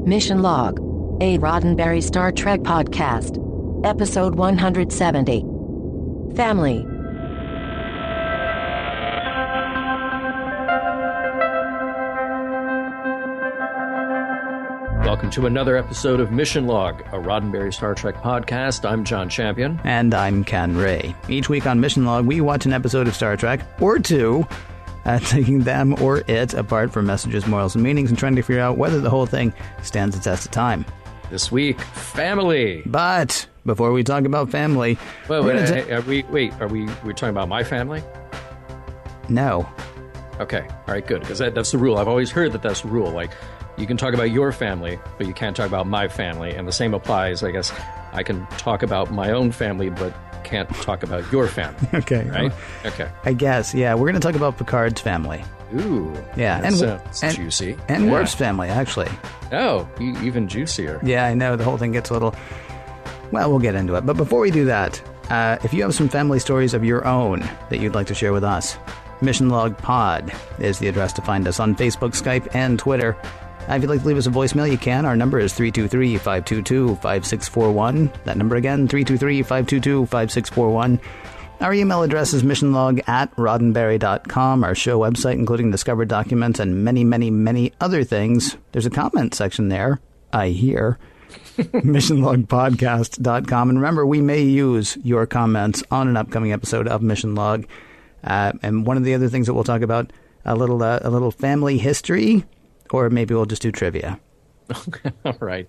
Mission Log, a Roddenberry Star Trek podcast. Episode 170. Family. Welcome to another episode of Mission Log, a Roddenberry Star Trek podcast. I'm John Champion. And I'm Ken Ray. Each week on Mission Log, we watch an episode of Star Trek, or two, taking them or it apart for messages, morals, and meanings, and trying to figure out whether the whole thing stands the test of time. This week, family. But before we talk about family... Are we talking about my family? No. Okay, all right, good, because that's the rule. I've always heard that that's the rule, like... You can talk about your family, but you can't talk about my family. And the same applies, I guess. I can talk about my own family, but can't talk about your family. Okay. Right? Okay. I guess, yeah. We're going to talk about Picard's family. Ooh. Yeah. That sounds juicy. And Worf's family, actually. Oh, even juicier. Yeah, I know. The whole thing gets a little... Well, we'll get into it. But before we do that, if you have some family stories of your own that you'd like to share with us, Mission Log Pod is the address to find us on Facebook, Skype, and Twitter. If you'd like to leave us a voicemail, you can. Our number is 323-522-5641. That number again, 323-522-5641. Our email address is missionlog@roddenberry.com. Our show website, including discovered documents and many, many, many other things. There's a comment section there, I hear. missionlogpodcast.com. And remember, we may use your comments on an upcoming episode of Mission Log. And one of the other things that we'll talk about, a little family history. Or maybe we'll just do trivia. All right.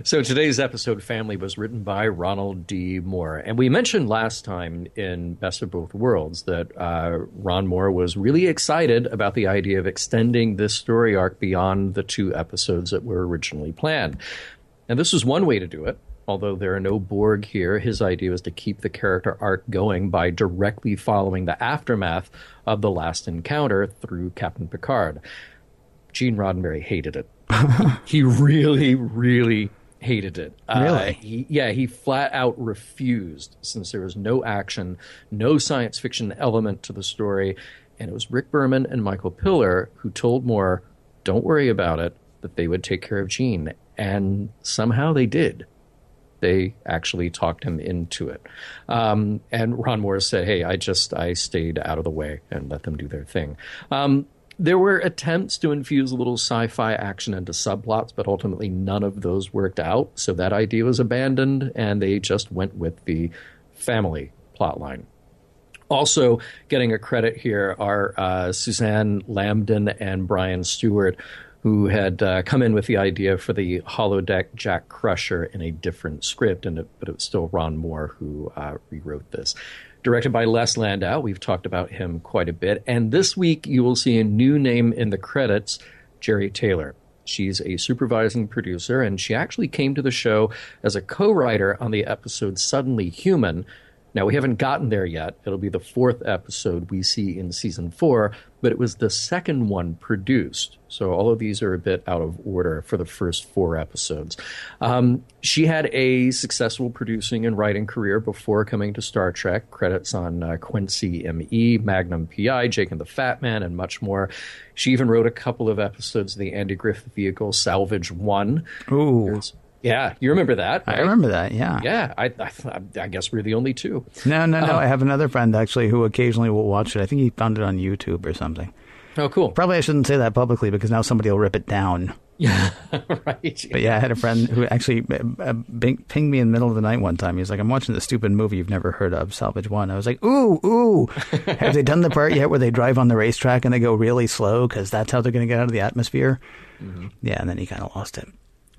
So today's episode, Family, was written by Ronald D. Moore. And we mentioned last time in Best of Both Worlds that Ron Moore was really excited about the idea of extending this story arc beyond the 2 episodes that were originally planned. And this was one way to do it. Although there are no Borg here, his idea was to keep the character arc going by directly following the aftermath of the last encounter through Captain Picard. Gene Roddenberry hated it. He really, really hated it. Really? He flat out refused, since there was no action, no science fiction element to the story. And it was Rick Berman and Michael Piller who told Moore, don't worry about it, that they would take care of Gene. And somehow they did. They actually talked him into it. And Ron Moore said, hey, I stayed out of the way and let them do their thing. There were attempts to infuse a little sci-fi action into subplots, but ultimately none of those worked out. So that idea was abandoned, and they just went with the family plotline. Also, getting a credit here are Suzanne Lambden and Brian Stewart, who had come in with the idea for the holodeck Jack Crusher in a different script, but it was still Ron Moore who rewrote this. Directed by Les Landau. We've talked about him quite a bit. And this week, you will see a new name in the credits, Jeri Taylor. She's a supervising producer, and she actually came to the show as a co-writer on the episode Suddenly Human. Now, we haven't gotten there yet. It'll be the 4th episode we see in Season 4, but it was the second one produced. So all of these are a bit out of order for the first 4 episodes. She had a successful producing and writing career before coming to Star Trek. Credits on Quincy M.E., Magnum P.I., Jake and the Fat Man, and much more. She even wrote a couple of episodes of the Andy Griffith vehicle Salvage 1. Ooh. Yeah, you remember that, right? I remember that, yeah. Yeah, I guess we're the only 2. No. I have another friend, actually, who occasionally will watch it. I think he found it on YouTube or something. Oh, cool. Probably I shouldn't say that publicly because now somebody will rip it down. Yeah, right. But yeah, I had a friend who actually pinged me in the middle of the night one time. He was like, I'm watching this stupid movie you've never heard of, Salvage 1. I was like, ooh. Have they done the part yet where they drive on the racetrack and they go really slow because that's how they're going to get out of the atmosphere? Mm-hmm. Yeah, and then he kind of lost it.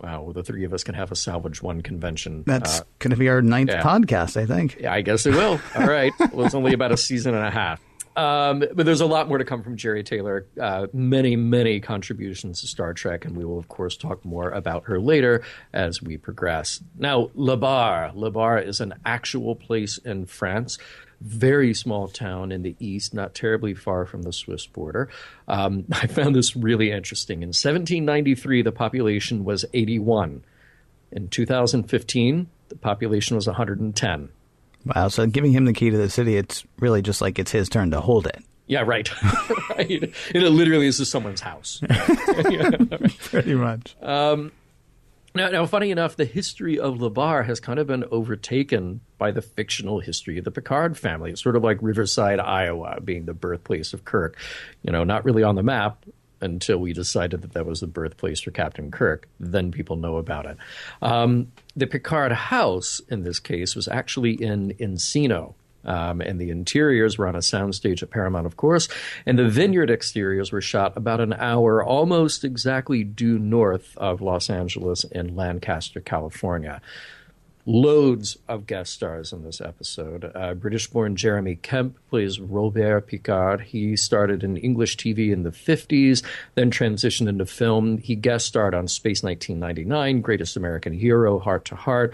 Wow, well, the 3 of us can have a Salvage 1 convention. That's going to be our 9th podcast, I think. Yeah, I guess it will. All right. Well, it's only about a season and a half. But there's a lot more to come from Jeri Taylor. Many, many contributions to Star Trek, and we will, of course, talk more about her later as we progress. Now, Le Bar. Le Bar is an actual place in France. Very small town in the east, not terribly far from the Swiss border. I found this really interesting. In 1793, the population was 81. In 2015, the population was 110. Wow, so giving him the key to the city, it's really just like it's his turn to hold it. Yeah, right. Right. It literally is just someone's house. Pretty much. Now, funny enough, the history of Labar has kind of been overtaken by the fictional history of the Picard family. It's sort of like Riverside, Iowa, being the birthplace of Kirk. Not really on the map until we decided that was the birthplace for Captain Kirk. Then people know about it. The Picard house, in this case, was actually in Encino. And the interiors were on a soundstage at Paramount, of course, and the vineyard exteriors were shot about an hour almost exactly due north of Los Angeles in Lancaster, California. Loads of guest stars in this episode. British-born Jeremy Kemp plays Robert Picard. He started in English TV in the 50s, then transitioned into film. He guest starred on Space 1999, Greatest American Hero, Heart to Heart,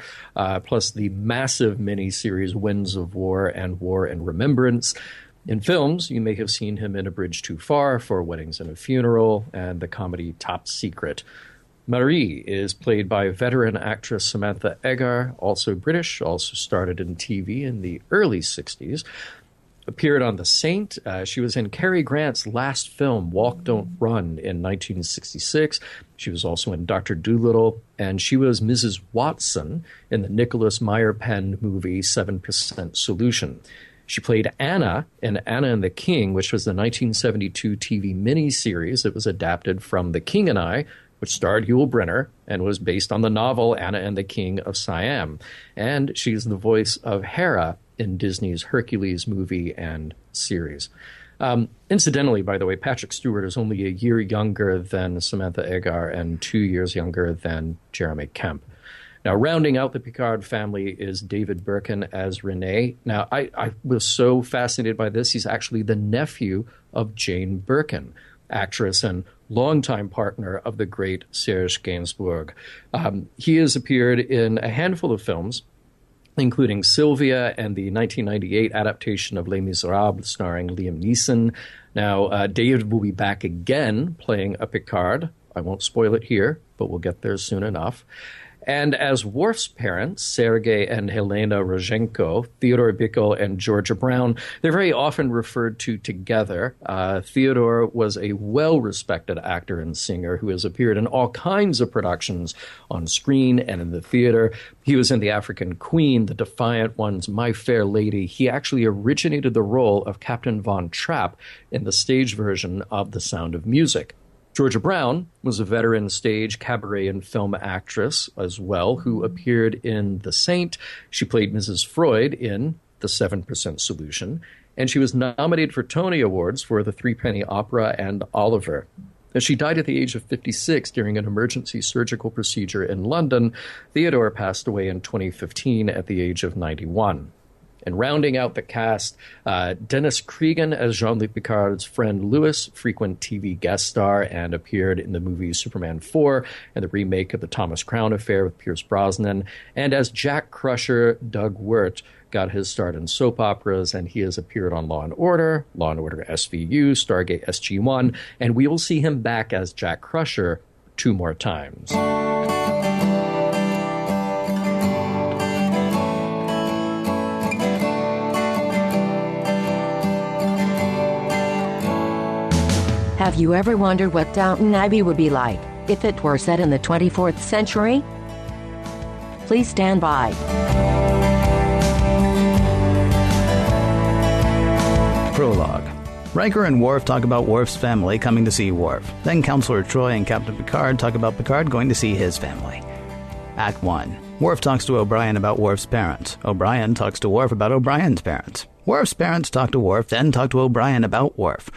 plus the massive miniseries Winds of War and War and Remembrance. In films, you may have seen him in A Bridge Too Far, For Weddings and a Funeral, and the comedy Top Secret. Marie is played by veteran actress Samantha Eggar, also British, also started in TV in the early 60s. Appeared on The Saint. She was in Cary Grant's last film, Walk, Don't Run, in 1966. She was also in Dr. Dolittle, and she was Mrs. Watson in the Nicholas Meyer-penned movie 7% Solution. She played Anna in Anna and the King, which was the 1972 TV miniseries that was adapted from The King and I, which starred Yul Brynner and was based on the novel Anna and the King of Siam. And she's the voice of Hera in Disney's Hercules movie and series. Incidentally, by the way, Patrick Stewart is only a year younger than Samantha Eggar and 2 years younger than Jeremy Kemp. Now, rounding out the Picard family is David Birkin as Rene. Now, I was so fascinated by this. He's actually the nephew of Jane Birkin, actress and longtime partner of the great Serge Gainsbourg. He has appeared in a handful of films, including Sylvia and the 1998 adaptation of Les Miserables starring Liam Neeson. Now, David will be back again playing a Picard. I won't spoil it here, but we'll get there soon enough. And as Worf's parents, Sergei and Helena Rozhenko, Theodore Bickel and Georgia Brown, they're very often referred to together. Theodore was a well-respected actor and singer who has appeared in all kinds of productions on screen and in the theater. He was in The African Queen, The Defiant Ones, My Fair Lady. He actually originated the role of Captain Von Trapp in the stage version of The Sound of Music. Georgia Brown was a veteran stage, cabaret, and film actress as well, who appeared in The Saint. She played Mrs. Freud in The 7% Solution, and she was nominated for Tony Awards for The Threepenny Opera and Oliver. As she died at the age of 56 during an emergency surgical procedure in London, Theodore passed away in 2015 at the age of 91. And rounding out the cast, Dennis Cregan as Jean-Luc Picard's friend Louis, frequent TV guest star, and appeared in the movie Superman 4 and the remake of the Thomas Crown Affair with Pierce Brosnan. And as Jack Crusher, Doug Wirt got his start in soap operas, and he has appeared on Law & Order SVU, Stargate SG-1, and we will see him back as Jack Crusher 2 more times. Have you ever wondered what Downton Abbey would be like if it were set in the 24th century? Please stand by. Prologue. Riker and Worf talk about Worf's family coming to see Worf. Then Counselor Troy and Captain Picard talk about Picard going to see his family. Act 1. Worf talks to O'Brien about Worf's parents. O'Brien talks to Worf about O'Brien's parents. Worf's parents talk to Worf, then talk to O'Brien about Worf.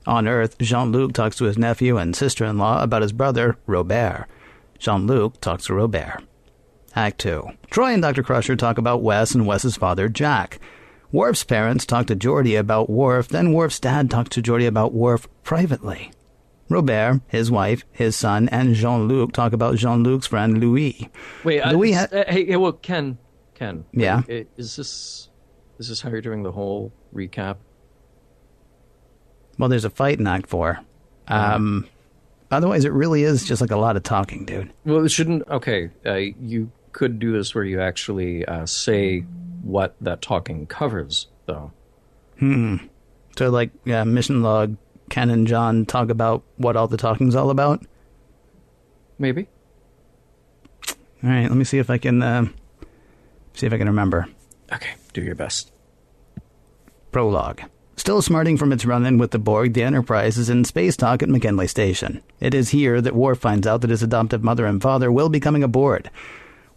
On Earth, Jean-Luc talks to his nephew and sister-in-law about his brother, Robert. Jean-Luc talks to Robert. Act 2. Troy and Dr. Crusher talk about Wes and Wes's father, Jack. Worf's parents talk to Geordi about Worf, then Worf's dad talks to Geordi about Worf privately. Robert, his wife, his son, and Jean-Luc talk about Jean-Luc's friend, Louis. Wait, well, Ken. Yeah? Is this how you're doing the whole recap? Well, there's a fight in Act 4. Otherwise, it really is just like a lot of talking, dude. Well, it shouldn't... Okay, you could do this where you actually say what that talking covers, though. So, like, mission log, Ken and John talk about what all the talking's all about? Maybe. All right, let me see if I can remember. Okay, do your best. Prologue. Still smarting from its run-in with the Borg, the Enterprise is in space talk at McKinley Station. It is here that Worf finds out that his adoptive mother and father will be coming aboard.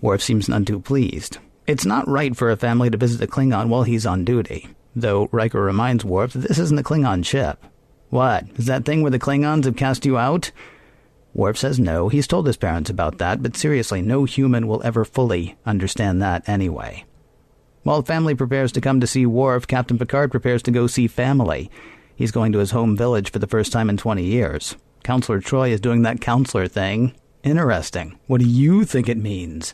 Worf seems none too pleased. It's not right for a family to visit a Klingon while he's on duty, though Riker reminds Worf that this isn't a Klingon ship. What, is that thing where the Klingons have cast you out? Worf says no, he's told his parents about that, but seriously, no human will ever fully understand that anyway. While family prepares to come to see Worf, Captain Picard prepares to go see family. He's going to his home village for the first time in 20 years. Counselor Troi is doing that counselor thing. Interesting. What do you think it means?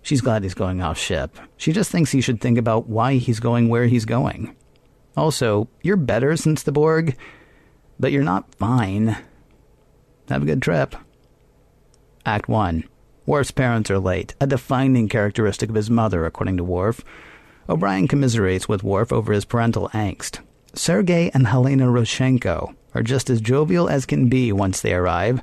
She's glad he's going off ship. She just thinks he should think about why he's going where he's going. Also, you're better since the Borg, but you're not fine. Have a good trip. Act 1. Worf's parents are late, a defining characteristic of his mother, according to Worf. O'Brien commiserates with Worf over his parental angst. Sergei and Helena Roshenko are just as jovial as can be once they arrive.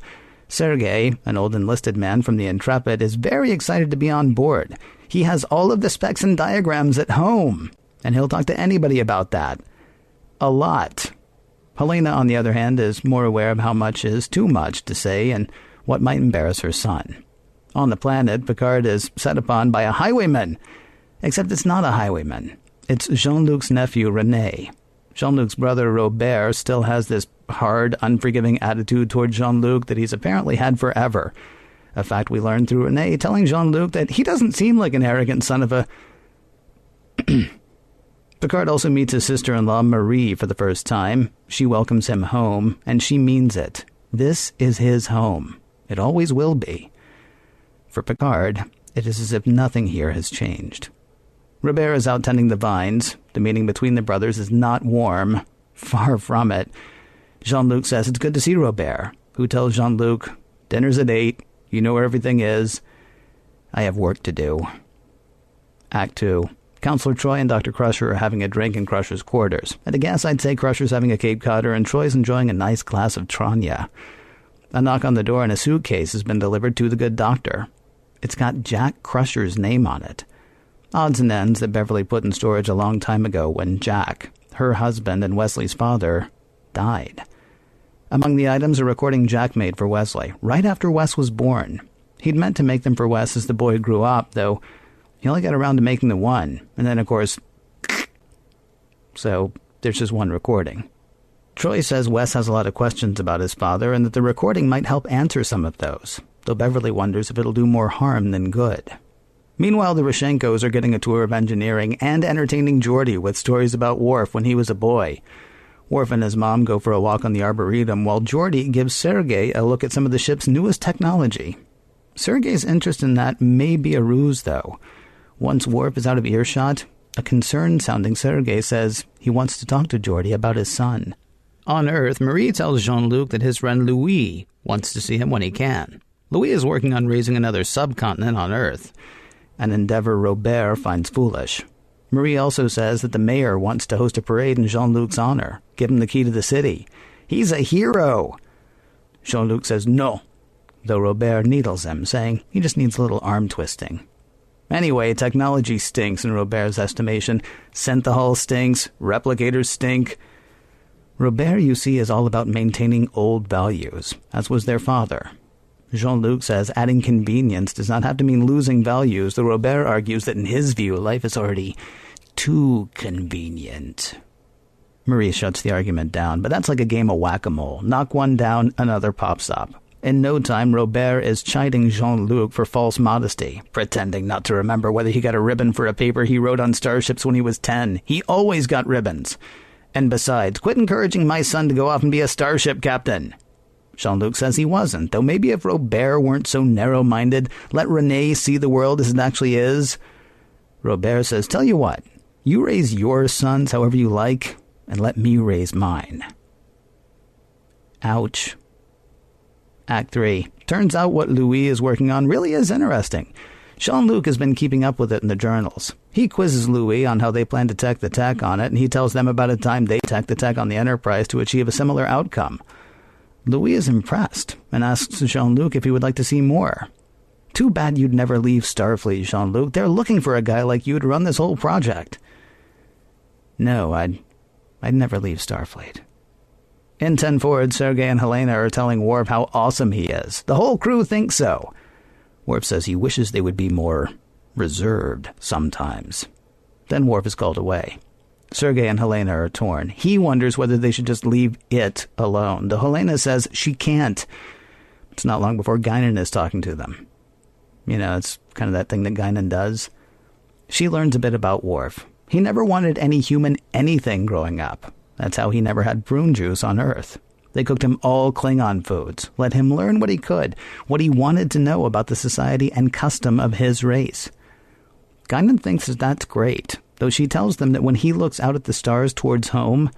Sergei, an old enlisted man from the Intrepid, is very excited to be on board. He has all of the specs and diagrams at home, and he'll talk to anybody about that. A lot. Helena, on the other hand, is more aware of how much is too much to say and what might embarrass her son. On the planet, Picard is set upon by a highwayman. Except it's not a highwayman. It's Jean-Luc's nephew, René. Jean-Luc's brother, Robert, still has this hard, unforgiving attitude toward Jean-Luc that he's apparently had forever. A fact we learned through René telling Jean-Luc that he doesn't seem like an arrogant son of a... Picard also meets his sister-in-law, Marie, for the first time. She welcomes him home, and she means it. This is his home. It always will be. For Picard, it is as if nothing here has changed. Robert is out tending the vines. The meeting between the brothers is not warm. Far from it. Jean-Luc says it's good to see Robert, who tells Jean-Luc, "Dinner's at 8. You know where everything is. I have work to do." Act 2. Counselor Troi and Dr. Crusher are having a drink in Crusher's quarters. At a guess, I'd say Crusher's having a Cape Codder and Troy's enjoying a nice glass of Tranya. A knock on the door and a suitcase has been delivered to the good doctor. It's got Jack Crusher's name on it. Odds and ends that Beverly put in storage a long time ago when Jack, her husband and Wesley's father, died. Among the items, a recording Jack made for Wesley, right after Wes was born. He'd meant to make them for Wes as the boy grew up, though he only got around to making the one, and then, of course... So, there's just one recording. Troi says Wes has a lot of questions about his father, and that the recording might help answer some of those, though Beverly wonders if it'll do more harm than good. Meanwhile, the Roshenkos are getting a tour of engineering and entertaining Geordi with stories about Worf when he was a boy. Worf and his mom go for a walk on the Arboretum, while Geordi gives Sergei a look at some of the ship's newest technology. Sergei's interest in that may be a ruse, though. Once Worf is out of earshot, a concerned-sounding Sergei says he wants to talk to Geordi about his son. On Earth, Marie tells Jean-Luc that his friend Louis wants to see him when he can. Louis is working on raising another subcontinent on Earth, an endeavor Robert finds foolish. Marie also says that the mayor wants to host a parade in Jean-Luc's honor, give him the key to the city. He's a hero! Jean-Luc says no, though Robert needles him, saying he just needs a little arm twisting. Anyway, technology stinks in Robert's estimation. Synthahol stinks, replicators stink. Robert, you see, is all about maintaining old values, as was their father. Jean-Luc says adding convenience does not have to mean losing values, though Robert argues that in his view, life is already too convenient. Marie shuts the argument down, but that's like a game of whack-a-mole. Knock one down, another pops up. In no time, Robert is chiding Jean-Luc for false modesty, pretending not to remember whether he got a ribbon for a paper he wrote on starships when he was 10. He always got ribbons. And besides, quit encouraging my son to go off and be a starship captain. Jean-Luc says he wasn't, though maybe if Robert weren't so narrow-minded, let René see the world as it actually is. Robert says, tell you what, you raise your sons however you like, and let me raise mine. Ouch. Act 3. Turns out what Louis is working on really is interesting. Jean-Luc has been keeping up with it in the journals. He quizzes Louis on how they plan to tech the tech on it, and he tells them about a time they tech the tech on the Enterprise to achieve a similar outcome. Louis is impressed and asks Jean-Luc if he would like to see more. Too bad you'd never leave Starfleet, Jean-Luc. They're looking for a guy like you to run this whole project. No, I'd never leave Starfleet. In 10 Forward, Sergei and Helena are telling Worf how awesome he is. The whole crew thinks so. Worf says he wishes they would be more reserved sometimes. Then Worf is called away. Sergei and Helena are torn. He wonders whether they should just leave it alone, though Helena says she can't. It's not long before Guinan is talking to them. You know, it's kind of that thing that Guinan does. She learns a bit about Worf. He never wanted any human anything growing up. That's how he never had prune juice on Earth. They cooked him all Klingon foods, let him learn what he could, what he wanted to know about the society and custom of his race. Guinan thinks that that's great, though she tells them that when he looks out at the stars towards home,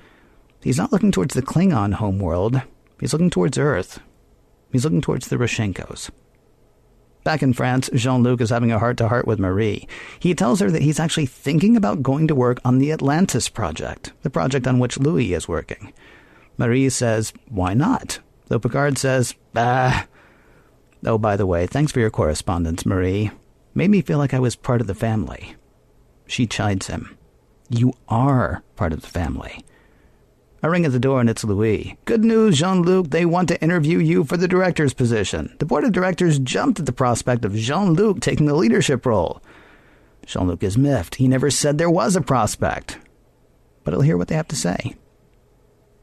he's not looking towards the Klingon homeworld. He's looking towards Earth. He's looking towards the Rashenkos. Back in France, Jean-Luc is having a heart-to-heart with Marie. He tells her that he's actually thinking about going to work on the Atlantis project, the project on which Louis is working. Marie says, why not? Though Picard says, bah. Oh, by the way, thanks for your correspondence, Marie. Made me feel like I was part of the family. She chides him. You are part of the family. I ring at the door and it's Louis. Good news, Jean-Luc. They want to interview you for the director's position. The board of directors jumped at the prospect of Jean-Luc taking the leadership role. Jean-Luc is miffed. He never said there was a prospect. But he'll hear what they have to say.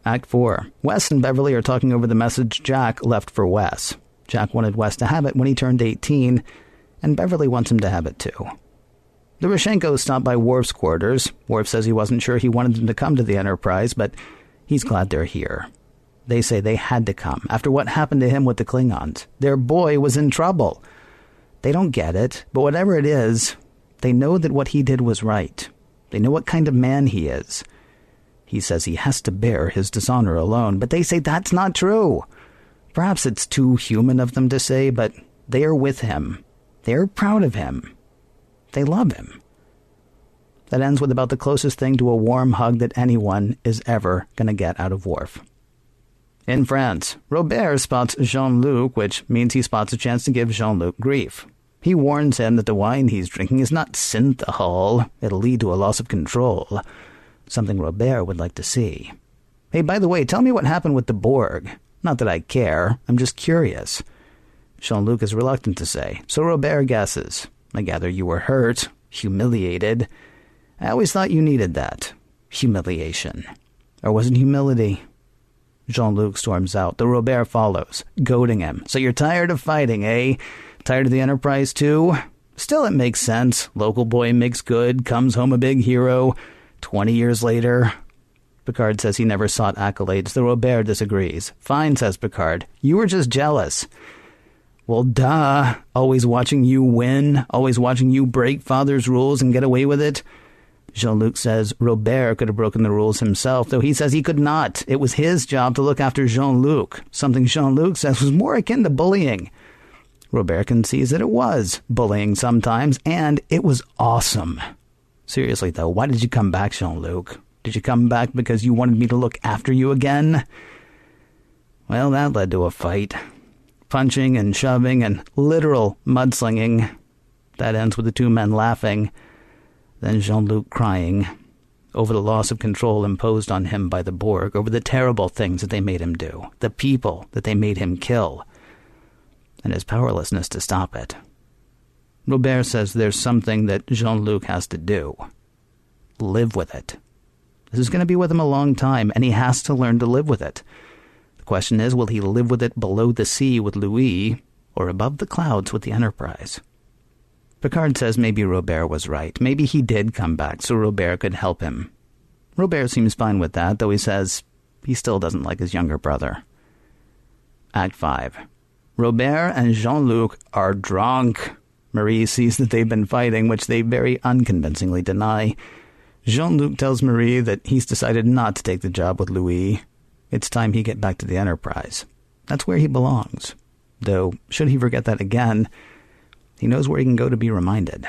Act 4. Wes and Beverly are talking over the message Jack left for Wes. Jack wanted Wes to have it when he turned 18, and Beverly wants him to have it too. The Rashenkos stop by Worf's quarters. Worf says he wasn't sure he wanted them to come to the Enterprise, but he's glad they're here. They say they had to come after what happened to him with the Klingons. Their boy was in trouble. They don't get it, but whatever it is, they know that what he did was right. They know what kind of man he is. He says he has to bear his dishonor alone, but they say that's not true. Perhaps it's too human of them to say, but they are with him. They're proud of him. They love him. That ends with about the closest thing to a warm hug that anyone is ever going to get out of Worf. In France, Robert spots Jean-Luc, which means he spots a chance to give Jean-Luc grief. He warns him that the wine he's drinking is not synthahol. It'll lead to a loss of control. Something Robert would like to see. Hey, by the way, tell me what happened with the Borg. Not that I care. I'm just curious. Jean-Luc is reluctant to say, so Robert guesses. I gather you were hurt, humiliated. I always thought you needed that. Humiliation. Or was it humility? Jean-Luc storms out, though Robert follows, goading him. So you're tired of fighting, eh? Tired of the Enterprise, too? Still, it makes sense. Local boy makes good, comes home a big hero. 20 years later. Picard says he never sought accolades, though Robert disagrees. Fine, says Picard. You were just jealous. Well, duh. Always watching you win. Always watching you break Father's rules and get away with it. Jean-Luc says Robert could have broken the rules himself, though he says he could not. It was his job to look after Jean-Luc, something Jean-Luc says was more akin to bullying. Robert concedes that it was bullying sometimes, and it was awesome. Seriously, though, why did you come back, Jean-Luc? Did you come back because you wanted me to look after you again? Well, that led to a fight. Punching and shoving and literal mudslinging. That ends with the two men laughing. Then Jean-Luc crying over the loss of control imposed on him by the Borg, over the terrible things that they made him do, the people that they made him kill, and his powerlessness to stop it. Robert says there's something that Jean-Luc has to do. Live with it. This is going to be with him a long time, and he has to learn to live with it. The question is, will he live with it below the sea with Louis, or above the clouds with the Enterprise? Picard says maybe Robert was right. Maybe he did come back so Robert could help him. Robert seems fine with that, though he says he still doesn't like his younger brother. Act 5. Robert and Jean-Luc are drunk. Marie sees that they've been fighting, which they very unconvincingly deny. Jean-Luc tells Marie that he's decided not to take the job with Louis. It's time he get back to the Enterprise. That's where he belongs. Though, should he forget that again, he knows where he can go to be reminded.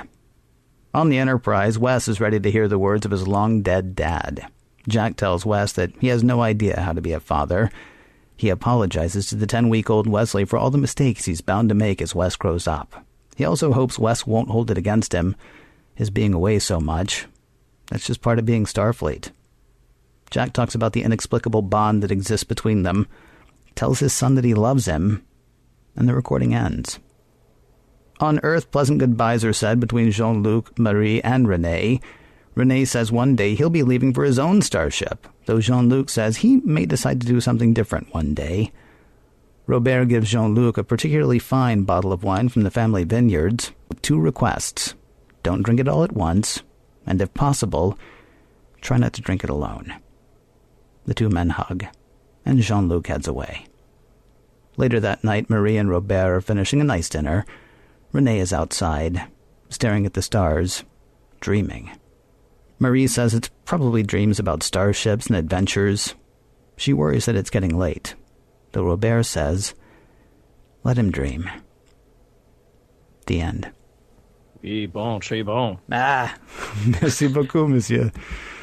On the Enterprise, Wes is ready to hear the words of his long-dead dad. Jack tells Wes that he has no idea how to be a father. He apologizes to the 10-week-old Wesley for all the mistakes he's bound to make as Wes grows up. He also hopes Wes won't hold it against him, his being away so much. That's just part of being Starfleet. Jack talks about the inexplicable bond that exists between them, tells his son that he loves him, and the recording ends. On Earth, pleasant goodbyes are said between Jean-Luc, Marie, and Renee. Renee says one day he'll be leaving for his own starship, though Jean-Luc says he may decide to do something different one day. Robert gives Jean-Luc a particularly fine bottle of wine from the family vineyards, with 2 requests. Don't drink it all at once, and if possible, try not to drink it alone. The 2 men hug, and Jean-Luc heads away. Later that night, Marie and Robert are finishing a nice dinner. Renee is outside, staring at the stars, dreaming. Marie says it's probably dreams about starships and adventures. She worries that it's getting late, though Robert says, let him dream. The end. Oui, bon, très bon. Merci beaucoup, monsieur.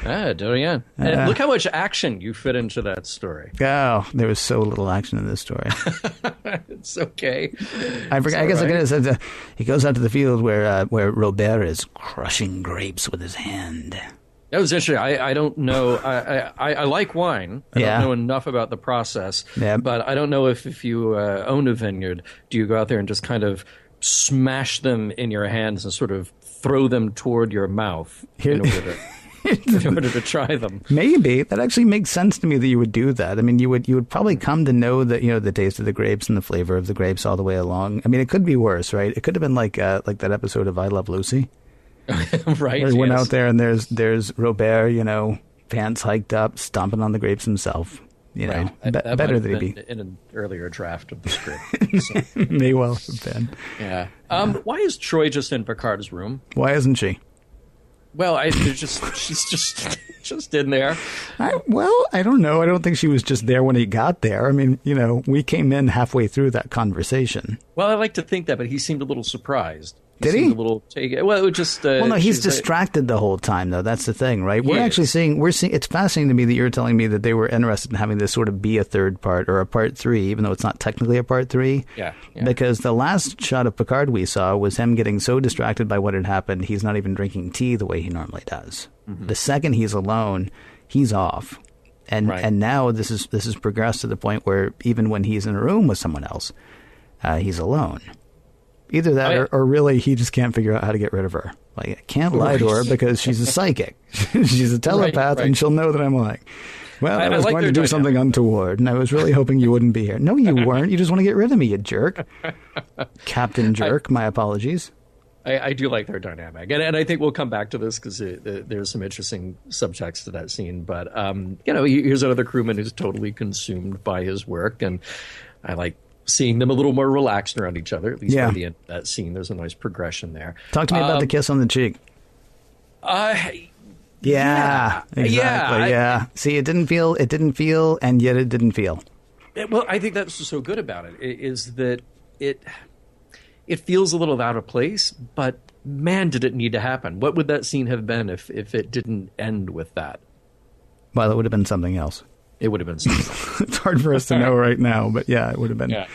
De rien. And look how much action you fit into that story. Oh, there was so little action in this story. It's okay. I forgot. I guess I could have said he goes out to the field where Robert is crushing grapes with his hand. That was interesting. I don't know. I like wine. I don't know enough about the process. Yeah. But I don't know if you own a vineyard, do you go out there and just kind of smash them in your hands and sort of throw them toward your mouth in order to try them? Maybe. That actually makes sense to me that you would do that. I mean, you would probably come to know that, the taste of the grapes and the flavor of the grapes all the way along. I mean, it could be worse, right? It could have been like that episode of I Love Lucy. Right. Where he went out there and there's Robert, pants hiked up, stomping on the grapes himself. Right. That better than he be in an earlier draft of the script. So. May well have been. Yeah. Why is Troy just in Picard's room? Why isn't she? Well, she's just in there. I don't know. I don't think she was just there when he got there. I mean, we came in halfway through that conversation. Well, I like to think that, but he seemed a little surprised. Did he? A little well, it just. No, he's distracted the whole time, though. That's the thing, right? We're seeing. It's fascinating to me that you're telling me that they were interested in having this sort of be a third part or a part 3, even though it's not technically a part 3. Yeah. Because the last shot of Picard we saw was him getting so distracted by what had happened, he's not even drinking tea the way he normally does. Mm-hmm. The second he's alone, he's off, and now this is progressed to the point where even when he's in a room with someone else, he's alone. Either that or really he just can't figure out how to get rid of her. Like, I can't lie to her because she's a psychic. She's a telepath, and she'll know that I'm lying. Well, I was going to do something untoward, and I was really hoping you wouldn't be here. No, you weren't. You just want to get rid of me, you jerk. Captain Jerk, my apologies. I do like their dynamic. And I think we'll come back to this because there's some interesting subtext to that scene. But, here's another crewman who's totally consumed by his work, and I like seeing them a little more relaxed around each other, at least by the end of that scene. There's a nice progression there. Talk to me about the kiss on the cheek. Yeah, exactly. Yeah. See, it didn't feel, and yet it didn't feel. Well, I think that's what's so good about it, is that it feels a little out of place, but man, did it need to happen. What would that scene have been if it didn't end with that? Well, it would have been something else. It would have been something. It's hard for us to know right now, but yeah, it would have been. Yeah.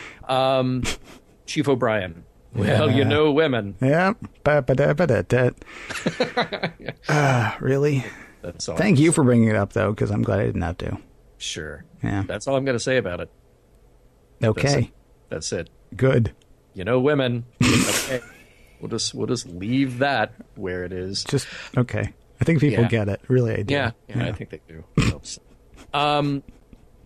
Chief O'Brien. Well, women. Yeah. Really? That's all. Thank you for bringing it up, though, because I'm glad I didn't have to. Sure. Yeah. That's all I'm going to say about it. Okay. That's it. Good. Women. Okay. We'll just leave that where it is. Just okay. I think people get it. Really, I do. Yeah, I think they do.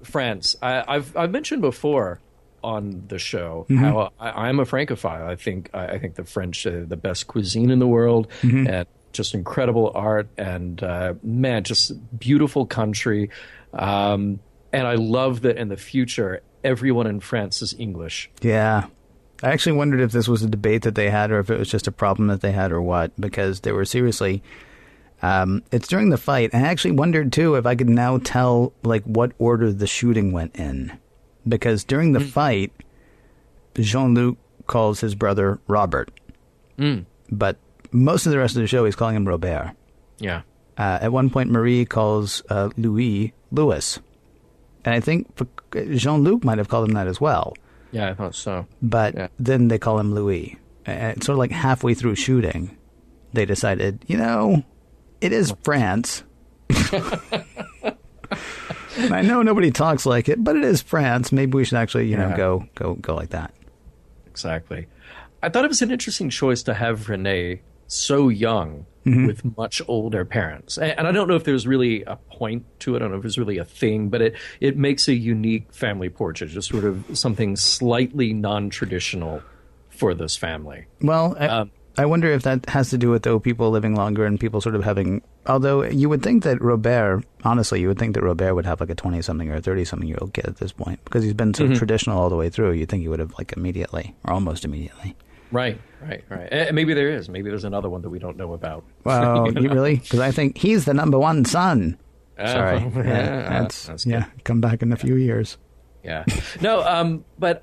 France. I've mentioned before on the show how I'm a Francophile. I think the French are the best cuisine in the world, and just incredible art, and just beautiful country. And I love that in the future everyone in France is English. Yeah. I actually wondered if this was a debate that they had or if it was just a problem that they had or what, because they were seriously... it's during the fight. And I actually wondered, too, if I could now tell, what order the shooting went in. Because during the fight, Jean-Luc calls his brother Robert. But most of the rest of the show, he's calling him Robert. Yeah. At one point, Marie calls Louis Louis. And I think Jean-Luc might have called him that as well. Yeah, I thought so. But then they call him Louis. sort of like halfway through shooting, they decided, it is France. I know nobody talks like it, but it is France. Maybe we should actually, go like that. Exactly. I thought it was an interesting choice to have Renee so young with much older parents. And I don't know if there's really a point to it. I don't know if there's really a thing, but it makes a unique family portrait, just sort of something slightly non-traditional for this family. Well, I wonder if that has to do with, though, people living longer and people sort of having... Although you would think that Robert, honestly, would have like a 20-something or a 30-something-year-old kid at this point. Because he's been so traditional all the way through. You'd think he would have, like, immediately, or almost immediately. Right. Maybe there is. Maybe there's another one that we don't know about. Well, you really? Because I think he's the number one son. Sorry. That's come back in a few years. Yeah. No, but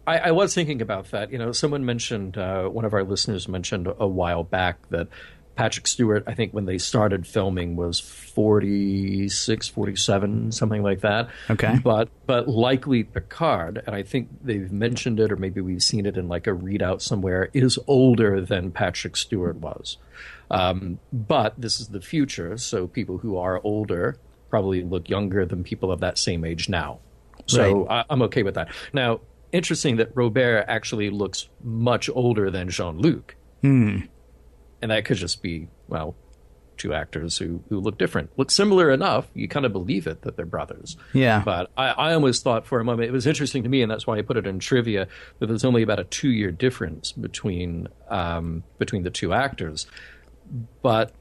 I was thinking about that. Someone mentioned, one of our listeners mentioned a while back that Patrick Stewart, I think when they started filming, was 46, 47, something like that. Okay. But likely Picard, and I think they've mentioned it, or maybe we've seen it in like a readout somewhere, is older than Patrick Stewart was. But this is the future, so people who are older probably look younger than people of that same age now. So right. I'm okay with that. Now, interesting that Robert actually looks much older than Jean-Luc. And that could just be, well, two actors who look different. Look similar enough, you kind of believe it, that they're brothers. Yeah. But I almost thought for a moment, it was interesting to me, and that's why I put it in trivia, that there's only about a 2-year difference between the two actors. But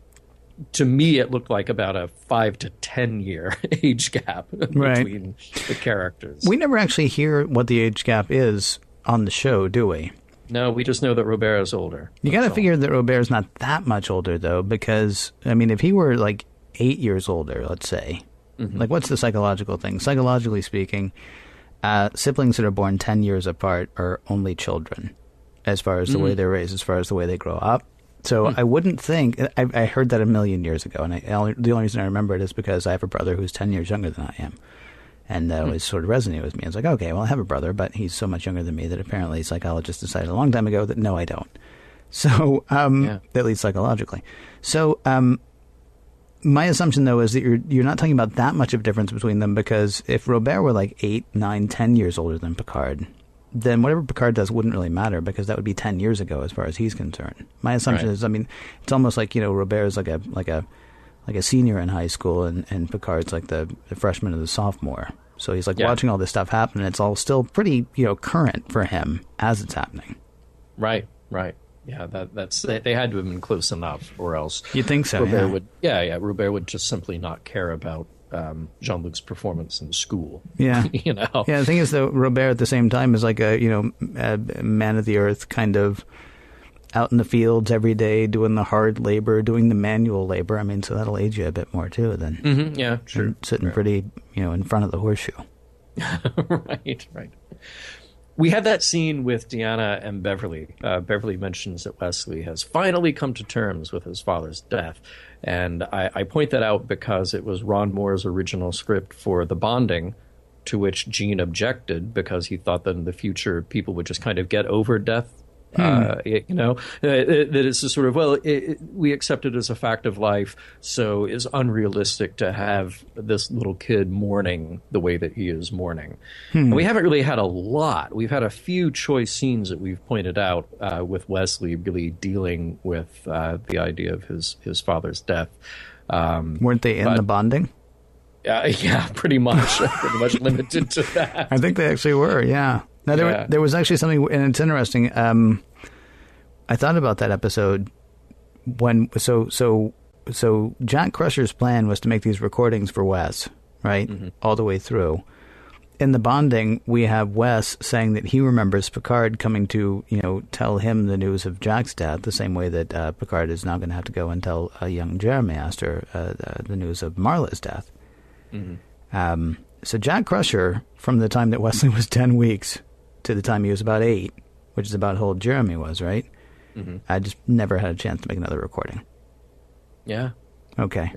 to me, it looked like about a 5 to 10 year age gap between the characters. We never actually hear what the age gap is on the show, do we? No, we just know that Robert is older. You got to figure that Robert's not that much older, though, because, I mean, if he were like 8 years older, let's say, like what's the psychological thing? Psychologically speaking, siblings that are born 10 years apart are only children as far as the way they're raised, as far as the way they grow up. So I wouldn't think, I heard that a million years ago, and the only reason I remember it is because I have a brother who's 10 years younger than I am. And that always sort of resonated with me. I was like, okay, well, I have a brother, but he's so much younger than me that apparently psychologists decided a long time ago that no, I don't. So, at least psychologically. So, my assumption, though, is that you're not talking about that much of a difference between them, because if Robert were like 8, 9, 10 years older than Picard, then whatever Picard does wouldn't really matter, because that would be 10 years ago as far as he's concerned. My assumption is, I mean, it's almost like, Robert is like a senior in high school, and Picard's like the freshman or the sophomore. So he's like watching all this stuff happen, and it's all still pretty, current for him as it's happening. Right. Yeah, that's they had to have been close enough, or else you think so? Robert would, Robert would just simply not care about Jean-Luc's performance in school. Yeah, Yeah, the thing is, though, Robert at the same time is like a man of the earth kind of. Out in the fields every day, doing the hard labor, doing the manual labor. I mean, so that'll age you a bit more, too, than yeah, sure. Sitting pretty, in front of the horseshoe. Right. We had that scene with Deanna and Beverly. Beverly mentions that Wesley has finally come to terms with his father's death. And I point that out because it was Ron Moore's original script for The Bonding, to which Gene objected because he thought that in the future people would just kind of get over death. That it's a sort of, we accept it as a fact of life, so it's unrealistic to have this little kid mourning the way that he is mourning. And we haven't really had a lot. We've had a few choice scenes that we've pointed out with Wesley really dealing with the idea of his father's death. Weren't they in The Bonding? Yeah, pretty much. Pretty much limited to that. I think they actually were, yeah. Now, there was actually something, and it's interesting. I thought about that episode when so Jack Crusher's plan was to make these recordings for Wes, right, all the way through. In The Bonding, we have Wes saying that he remembers Picard coming to tell him the news of Jack's death, the same way that Picard is now going to have to go and tell young Jeremy Astor the news of Marla's death. So Jack Crusher, from the time that Wesley was 10 weeks to the time he was about 8, which is about how old Jeremy was, right? I just never had a chance to make another recording. Yeah. Okay.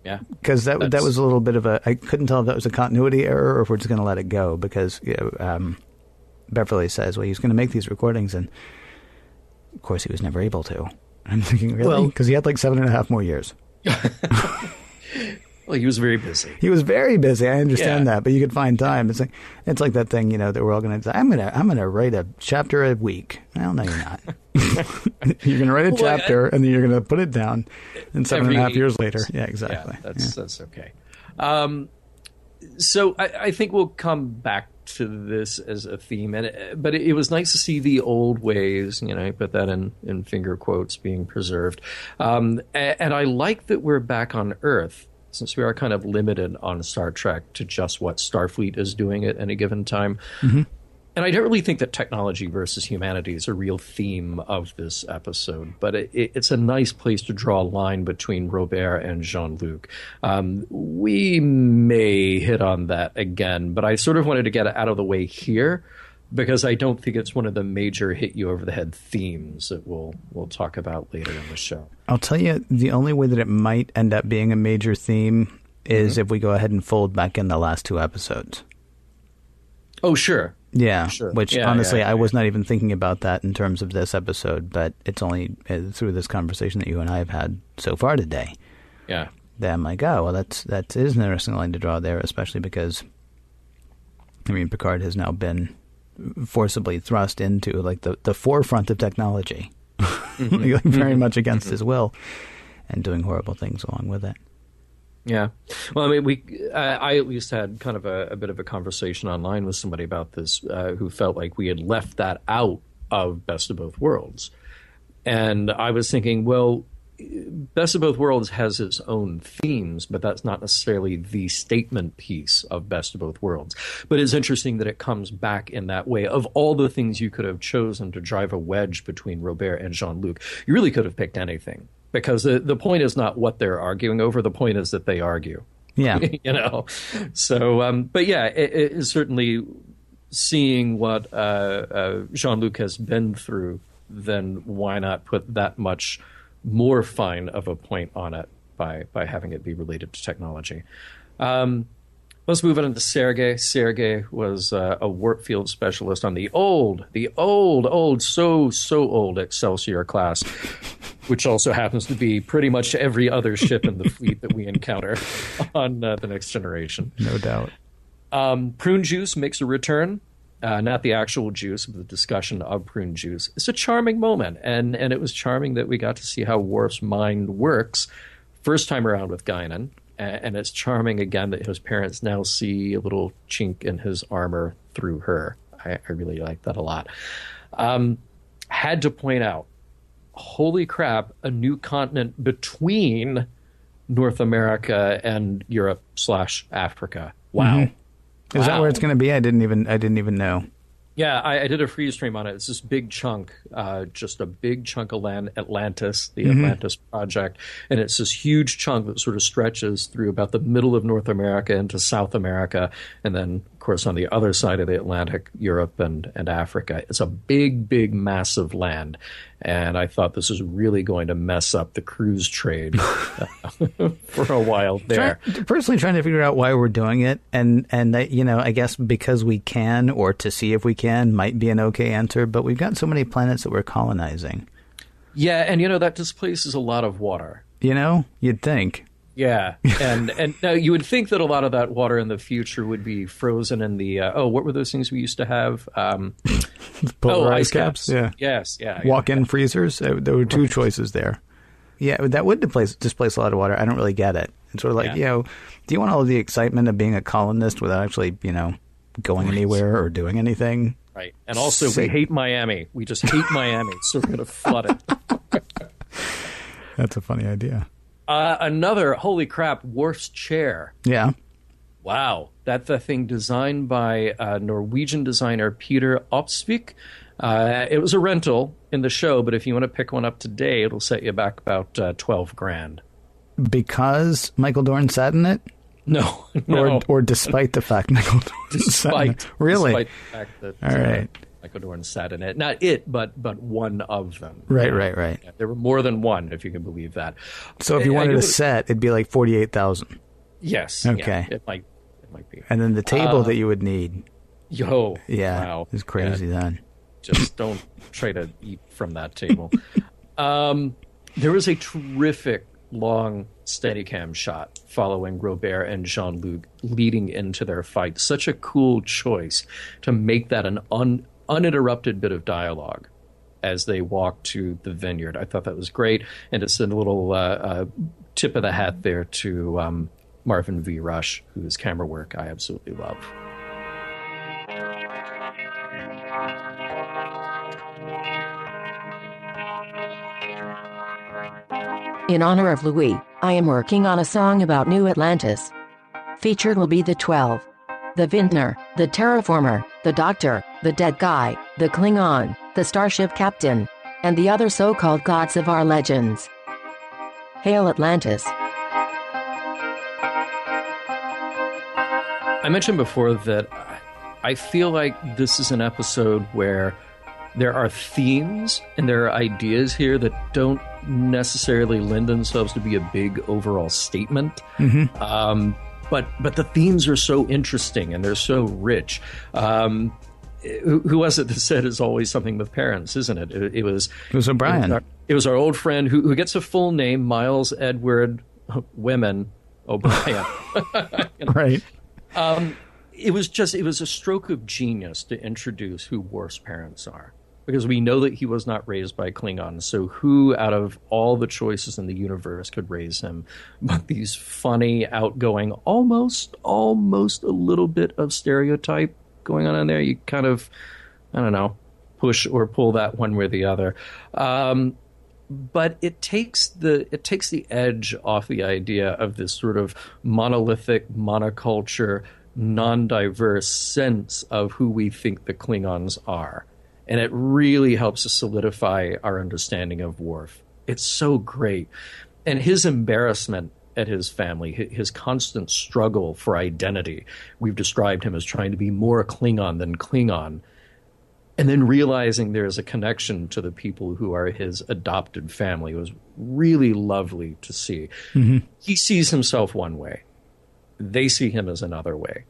Yeah. Because that was a little bit of I couldn't tell if that was a continuity error or if we're just going to let it go, because Beverly says, well, he's going to make these recordings, and of course, he was never able to. I'm thinking, really? Because he had like 7.5 more years. Well, he was very busy. He was very busy. I understand that, but you could find time. It's like that thing, that we're all going to say, I'm going to write a chapter a week. Well, no, you're not. You're going to write a chapter, and then you're going to put it down, and 7.5 years later. Yeah, exactly. Yeah, that's okay. So I think we'll come back to this as a theme, but it was nice to see the old ways, I put that in finger quotes, being preserved. And I like that we're back on Earth, since we are kind of limited on Star Trek to just what Starfleet is doing at any given time. Mm-hmm. And I don't really think that technology versus humanity is a real theme of this episode, but it's a nice place to draw a line between Robert and Jean-Luc. We may hit on that again, but I sort of wanted to get it out of the way here, because I don't think it's one of the major hit-you-over-the-head themes that we'll talk about later in the show. I'll tell you, the only way that it might end up being a major theme is if we go ahead and fold back in the last 2 episodes. Oh, sure. Yeah, sure. Which honestly, I was not even thinking about that in terms of this episode, but it's only through this conversation that you and I have had so far today. Yeah. That I'm like, oh, well, that is an interesting line to draw there, especially because, Picard has now been forcibly thrust into like the forefront of technology, like very much against his will, and doing horrible things along with it. Yeah. Well, I at least had kind of a bit of a conversation online with somebody about this, who felt like we had left that out of Best of Both Worlds. And I was thinking, well, Best of Both Worlds has its own themes, but that's not necessarily the statement piece of Best of Both Worlds. But it's interesting that it comes back in that way. Of all the things you could have chosen to drive a wedge between Robert and Jean-Luc, you really could have picked anything. Because the point is not what they're arguing over. The point is that they argue. Yeah. So, but yeah, it is certainly seeing what Jean-Luc has been through, then why not put that much more fine of a point on it by having it be related to technology. Let's move on to Sergei. Sergei was a warp field specialist on the old, so old Excelsior class, which also happens to be pretty much every other ship in the fleet that we encounter on the Next Generation. No doubt. Prune juice makes a return. Not the actual juice, but the discussion of prune juice. It's a charming moment, and it was charming that we got to see how Worf's mind works first time around with Guinan, and it's charming again that his parents now see a little chink in his armor through her. I really like that a lot. Had to point out, holy crap, a new continent between North America and Europe/Africa. Wow. Mm-hmm. Is that where it's going to be? I didn't even know. Yeah, I did a freeze stream on it. It's this big chunk, just a big chunk of land, Atlantis, the Atlantis Project. And it's this huge chunk that sort of stretches through about the middle of North America into South America. And then, of course, on the other side of the Atlantic, Europe and Africa. It's a big, big, massive land. And I thought this was really going to mess up the cruise trade for a while there. Personally trying to figure out why we're doing it. And I guess because we can, or to see if we can, might be an okay answer. But we've got so many planets that we're colonizing. Yeah, and that displaces a lot of water. You'd think. Yeah, and now you would think that a lot of that water in the future would be frozen in the what were those things we used to have? Polar ice caps. Yeah. Yes. Yeah. Walk-in freezers. There were two choices there. Yeah, that would displace a lot of water. I don't really get it. It's sort of like, do you want all of the excitement of being a colonist without actually, going anywhere or doing anything? Right. And also, we hate Miami. We just hate Miami, so we're going to flood it. That's a funny idea. Another, holy crap, Worf's chair. Yeah. Wow. That's a thing designed by Norwegian designer Peter Opsvik. It was a rental in the show, but if you want to pick one up today, it'll set you back about $12,000. Because Michael Dorn sat in it? No. Or despite the fact Michael Dorn sat in it? Really? Despite the fact that all right. Michael Dorn sat in it. Not it, but one of them. Right. Yeah, there were more than one, if you can believe that. So if you wanted a set, it'd be like $48,000. Yes. Okay. Yeah, it might be. And then the table that you would need. Yeah. Wow. Is crazy then. Just don't try to eat from that table. There was a terrific long Steadicam shot following Robert and Jean-Luc leading into their fight. Such a cool choice to make that an uninterrupted bit of dialogue as they walk to the vineyard. I thought that was great, and it's a little tip of the hat there to Marvin V. Rush, whose camera work I absolutely love. In honor of Louis, I am working on a song about New Atlantis. Featured will be the 12. The Vintner, the Terraformer, the Doctor, the Dead Guy, the Klingon, the Starship Captain, and the other so-called gods of our legends. Hail Atlantis. I mentioned before that I feel like this is an episode where there are themes and there are ideas here that don't necessarily lend themselves to be a big overall statement. Mm-hmm. But the themes are so interesting and they're so rich. Who was it that said it's always something with parents, isn't it? It was O'Brien. It was our old friend who gets a full name, Miles Edward Women O'Brien. Right. It was a stroke of genius to introduce who Worf's parents are. Because we know that he was not raised by Klingons, so who out of all the choices in the universe could raise him? But these funny, outgoing, almost a little bit of stereotype going on in there. You kind of, I don't know, push or pull that one way or the other. But it takes the edge off the idea of this sort of monolithic, monoculture, non-diverse sense of who we think the Klingons are. And it really helps us solidify our understanding of Worf. It's so great. And his embarrassment at his family, his constant struggle for identity. We've described him as trying to be more Klingon than Klingon. And then realizing there is a connection to the people who are his adopted family was really lovely to see. Mm-hmm. He sees himself one way. They see him as another way.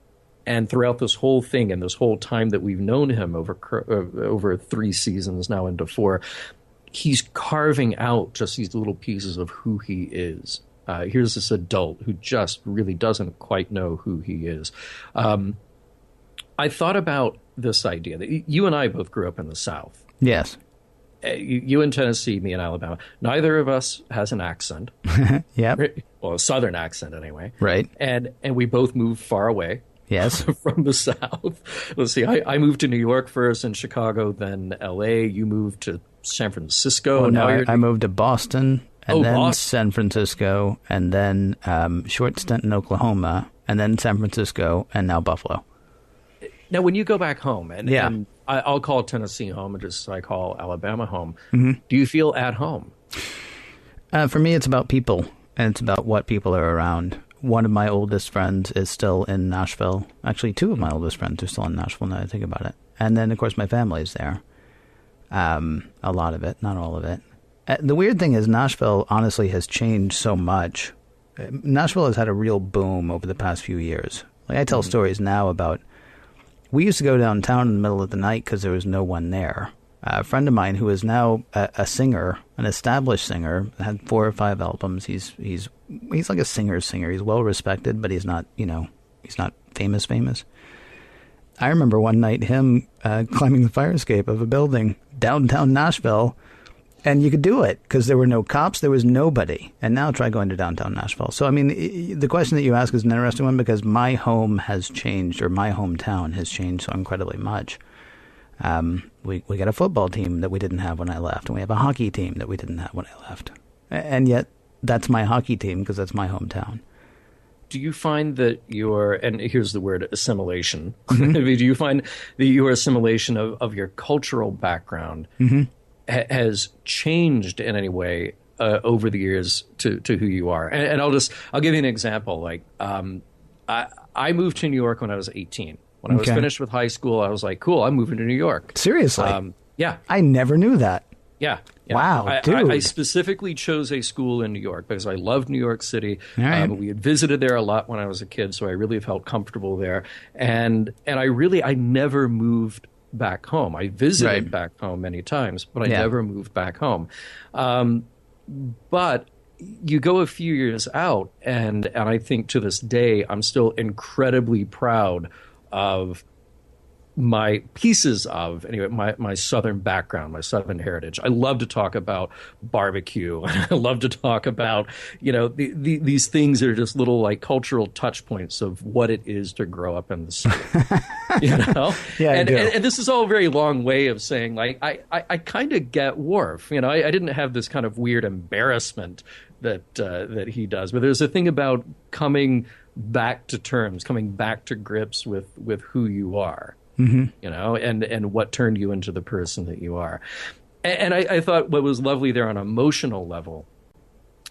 And throughout this whole thing and this whole time that we've known him over 3 seasons now into 4, he's carving out just these little pieces of who he is. Here's this adult who just really doesn't quite know who he is. I thought about this idea that you and I both grew up in the South. Yes. You in Tennessee, me in Alabama. Neither of us has an accent. Yep. Well, a Southern accent anyway. Right. And we both moved far away. Yes. From the South. Let's see. I moved to New York first, and Chicago, then L.A. You moved to San Francisco. Oh, no, I moved to Boston, and then Boston. San Francisco, and then short stint in Oklahoma, and then San Francisco, and now Buffalo. Now, when you go back home, and I'll call Tennessee home, just as I call Alabama home, mm-hmm. Do you feel at home? For me, it's about people, and it's about what people are around. One of my oldest friends is still in Nashville. Actually, 2 of my oldest friends are still in Nashville now that I think about it. And then, of course, my family's there. A lot of it, not all of it. The weird thing is Nashville, honestly, has changed so much. Nashville has had a real boom over the past few years. Like I tell mm-hmm. stories now about... We used to go downtown in the middle of the night because there was no one there. A friend of mine who is now a singer, an established singer, had 4 or 5 albums. He's like a singer. He's well respected, but he's not, he's not famous. I remember one night him climbing the fire escape of a building downtown Nashville, and you could do it because there were no cops, there was nobody. And now try going to downtown Nashville. So, I mean, the question that you ask is an interesting one because my home has changed, or my hometown has changed so incredibly much. We got a football team that we didn't have when I left, and we have a hockey team that we didn't have when I left. And yet, that's my hockey team because that's my hometown. Do you find that and here's the word assimilation, mm-hmm. do you find that your assimilation of your cultural background mm-hmm. has changed in any way over the years to who you are? And I'll give you an example. Like, I moved to New York when I was 18. When I was finished with high school, I was like, cool, I'm moving to New York. Seriously? Yeah. I never knew that. Yeah. Wow, dude. I specifically chose a school in New York because I loved New York City. Right. We had visited there a lot when I was a kid, so I really felt comfortable there. And I never moved back home. I visited back home many times, but I never moved back home. But you go a few years out, and I think to this day, I'm still incredibly proud of my pieces of, anyway, my Southern background, my Southern heritage. I love to talk about barbecue. I love to talk about, these things that are just little like cultural touch points of what it is to grow up in the South. And this is all a very long way of saying, like, I kind of get Worf. I didn't have this kind of weird embarrassment that he does, but there's a thing about coming back to terms, coming back to grips with who you are. Mm-hmm. And what turned you into the person that you are. And I thought what was lovely there on an emotional level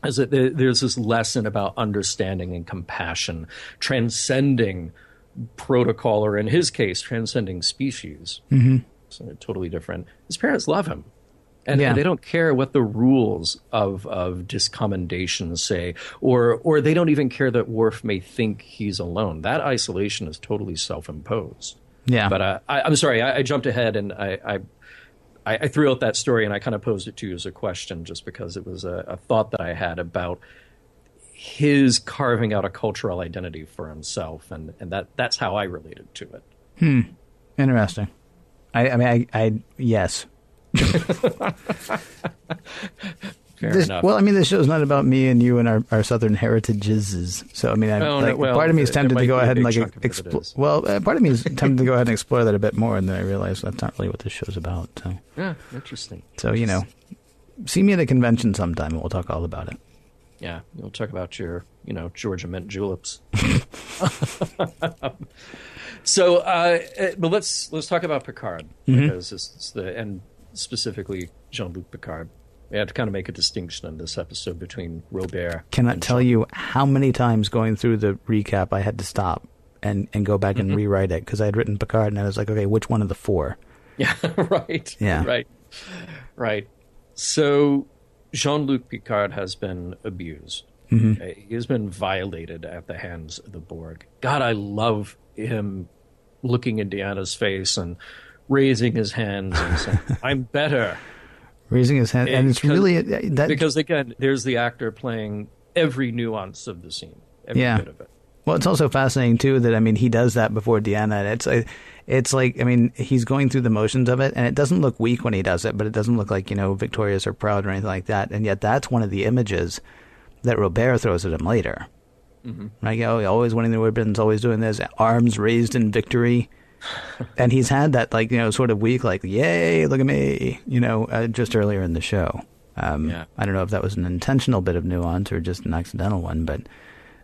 is that there's this lesson about understanding and compassion, transcending protocol, or in his case, transcending species. Mm-hmm. So they're totally different. His parents love him. And they don't care what the rules of discommendation say, or they don't even care that Worf may think he's alone. That isolation is totally self-imposed. Yeah, but I'm sorry, I jumped ahead and I threw out that story and I kind of posed it to you as a question just because it was a thought that I had about his carving out a cultural identity for himself, and that's how I related to it. Interesting. I yes. Fair enough. Well, this show is not about me and you and our Southern heritages. So, part of me is tempted to go ahead and explore. Well, part of me is tempted to go ahead and explore that a bit more, and then I realized that's not really what this show's about. So, yeah, interesting. So, see me at a convention sometime, and we'll talk all about it. Yeah, we'll talk about your, Georgia mint juleps. So, but let's talk about Picard, because it's and specifically Jean-Luc Picard. We have to kind of make a distinction in this episode between Robert. Cannot tell you how many times going through the recap I had to stop and go back and rewrite it, because I had written Picard and I was like, okay, which one of the four? Yeah, right. Yeah. Right. So Jean-Luc Picard has been abused. Mm-hmm. He has been violated at the hands of the Borg. God, I love him looking in Deanna's face and raising his hands and saying, I'm better. Raising his hand, and it's really because again, there's the actor playing every nuance of the scene, every bit of it. Well, it's also fascinating too that he does that before Deanna. And it's like he's going through the motions of it, and it doesn't look weak when he does it, but it doesn't look like victorious or proud or anything like that. And yet, that's one of the images that Robert throws at him later. Mm-hmm. Like, always winning the ribbons, always doing this, arms raised in victory. And he's had that, sort of weak, yay, look at me, just earlier in the show. I don't know if that was an intentional bit of nuance or just an accidental one, but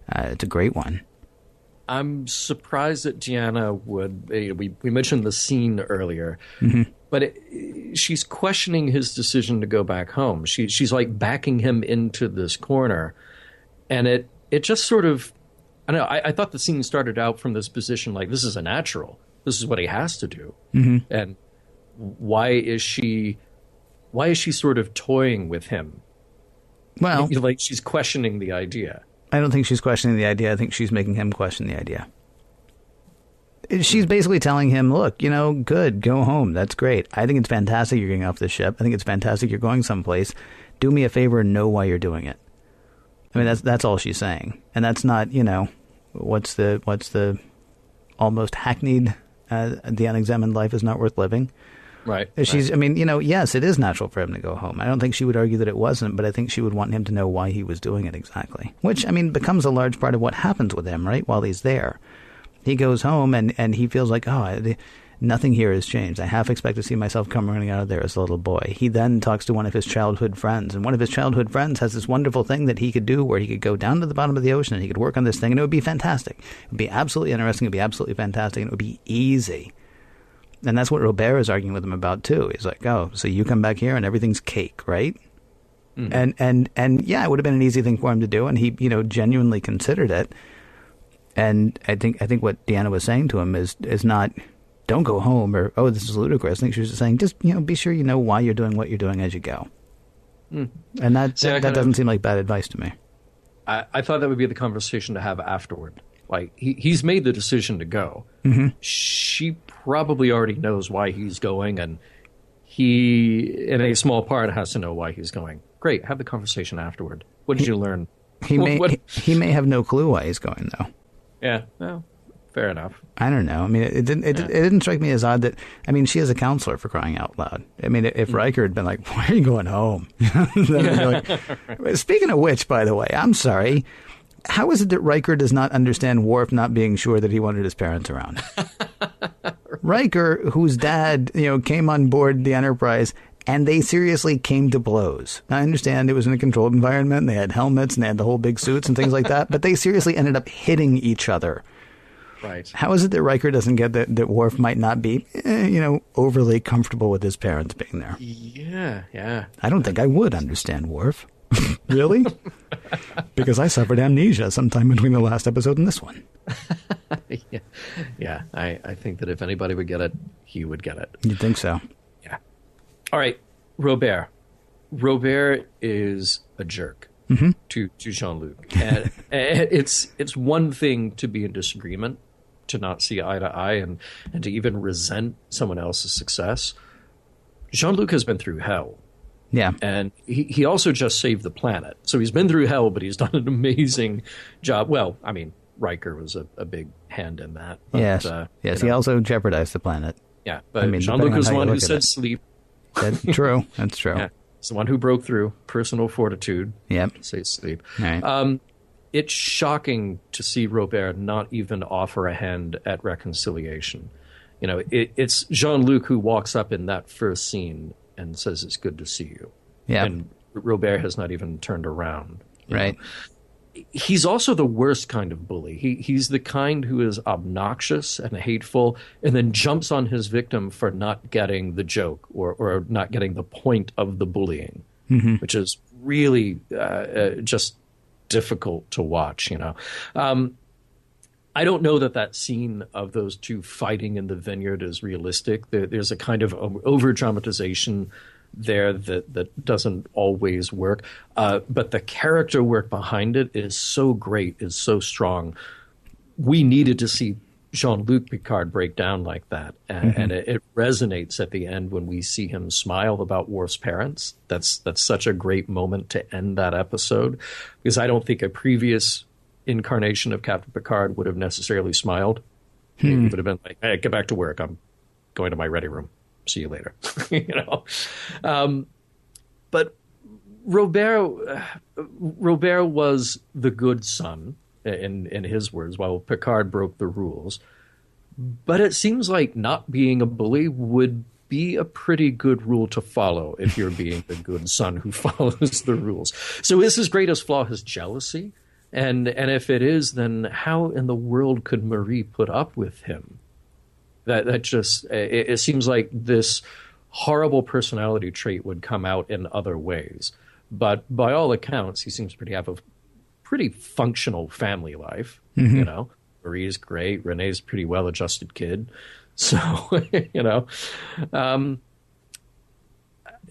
it's a great one. I'm surprised that Deanna would, we mentioned the scene earlier, but she's questioning his decision to go back home. She's like backing him into this corner. And it just sort of, I don't know, I thought the scene started out from this position like, this is a natural. This is what he has to do. Mm-hmm. And why is she sort of toying with him? Well, like she's questioning the idea. I don't think she's questioning the idea. I think she's making him question the idea. She's basically telling him, look, good, go home. That's great. I think it's fantastic you're getting off the ship. I think it's fantastic you're going someplace. Do me a favor and know why you're doing it. That's all she's saying. And that's not, what's the almost hackneyed the unexamined life is not worth living. Right. She's, yes, it is natural for him to go home. I don't think she would argue that it wasn't, but I think she would want him to know why he was doing it exactly. Which, becomes a large part of what happens with him, right, while he's there. He goes home and he feels like, nothing here has changed. I half expect to see myself come running out of there as a little boy. He then talks to one of his childhood friends, and one of his childhood friends has this wonderful thing that he could do where he could go down to the bottom of the ocean and he could work on this thing, and it would be fantastic. It would be absolutely interesting. It would be absolutely fantastic, and it would be easy. And that's what Robert is arguing with him about, too. He's like, so you come back here and everything's cake, right? Mm-hmm. And yeah, it would have been an easy thing for him to do, and he, genuinely considered it. And I think what Deanna was saying to him is not, don't go home, or, this is ludicrous. I think she was just saying, just, be sure you know why you're doing what you're doing as you go. Mm. And that doesn't seem like bad advice to me. I thought that would be the conversation to have afterward. Like, he's made the decision to go. Mm-hmm. She probably already knows why he's going, and he, in a small part, has to know why he's going. Great, have the conversation afterward. What did you learn? He may have no clue why he's going, though. Yeah, well, fair enough. I don't know. I mean, it didn't strike me as odd that, I mean, she is a counselor, for crying out loud. I mean, if Riker had been like, why are you going home? Like, speaking of which, by the way, I'm sorry. How is it that Riker does not understand Worf not being sure that he wanted his parents around? Riker, whose dad, came on board the Enterprise, and they seriously came to blows. Now, I understand it was in a controlled environment, and they had helmets, and they had the whole big suits and things like that, but they seriously ended up hitting each other. Right. How is it that Riker doesn't get that Worf might not be, overly comfortable with his parents being there? Yeah. I don't think I would understand Worf. Really? Because I suffered amnesia sometime between the last episode and this one. Yeah. I think that if anybody would get it, he would get it. You'd think so. Yeah. All right. Robert. Robert is a jerk to Jean-Luc. And it's one thing to be in disagreement, to not see eye to eye, and to even resent someone else's success. Jean-Luc has been through hell. Yeah. And he also just saved the planet. So he's been through hell, but he's done an amazing job. Well, I mean, Riker was a big hand in that. But, yes. He also jeopardized the planet. Yeah, but Jean-Luc was the one who said sleep. That's true. That's true. Yeah. It's the one who broke through. Personal fortitude. Yep. Say sleep. All right. It's shocking to see Robert not even offer a hand at reconciliation. It's Jean-Luc who walks up in that first scene and says, "It's good to see you." Yeah. And Robert has not even turned around. Right. He's also the worst kind of bully. He's the kind who is obnoxious and hateful and then jumps on his victim for not getting the joke or not getting the point of the bullying, which is really just difficult to watch, I don't know that scene of those two fighting in the vineyard is realistic. There's a kind of over-dramatization there that doesn't always work. But the character work behind it is so great, is so strong. We needed to see Jean-Luc Picard break down like that. And it resonates at the end when we see him smile about Worf's parents. That's such a great moment to end that episode, because I don't think a previous incarnation of Captain Picard would have necessarily smiled. He would have been like, "Hey, get back to work. I'm going to my ready room. See you later." But Robert was the good son, in his words, while Picard broke the rules. But it seems like not being a bully would be a pretty good rule to follow if you're being the good son who follows the rules. So is his greatest flaw his jealousy? And if it is, then how in the world could Marie put up with him? That just, it seems like this horrible personality trait would come out in other ways. But by all accounts, he seems to have a pretty functional family life. Marie's great. Renee's a pretty well-adjusted kid. So,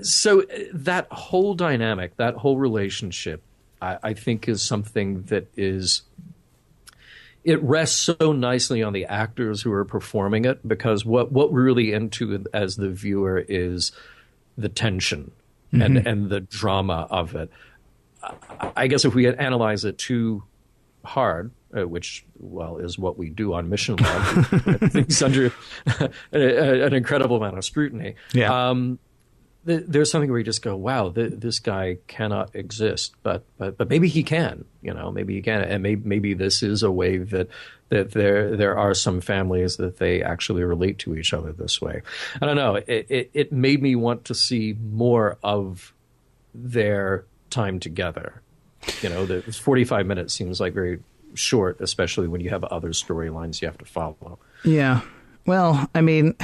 so that whole dynamic, that whole relationship, I think is something that it rests so nicely on the actors who are performing it, because what we're really into as the viewer is the tension and the drama of it. I guess if we analyze it too hard, which, is what we do on Mission Log, things under an incredible amount of scrutiny. Yeah. There's something where you just go, wow, this guy cannot exist, but maybe he can, maybe he can, and maybe this is a way that there are some families that they actually relate to each other this way. I don't know. It made me want to see more of their time together. The 45 minutes seems like very short, especially when you have other storylines you have to follow. Yeah. Well, I mean,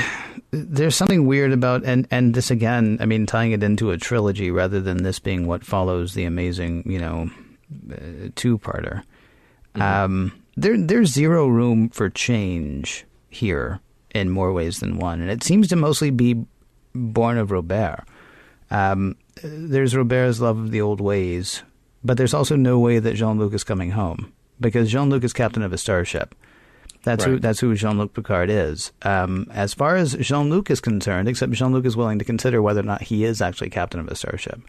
there's something weird about, and this again, I mean, tying it into a trilogy rather than this being what follows the amazing, two-parter. There's zero room for change here in more ways than one, and it seems to mostly be born of Robert. There's Robert's love of the old ways, but there's also no way that Jean-Luc is coming home, because Jean-Luc is captain of a starship. That's who Jean-Luc Picard is. As far as Jean-Luc is concerned, except Jean-Luc is willing to consider whether or not he is actually captain of a starship.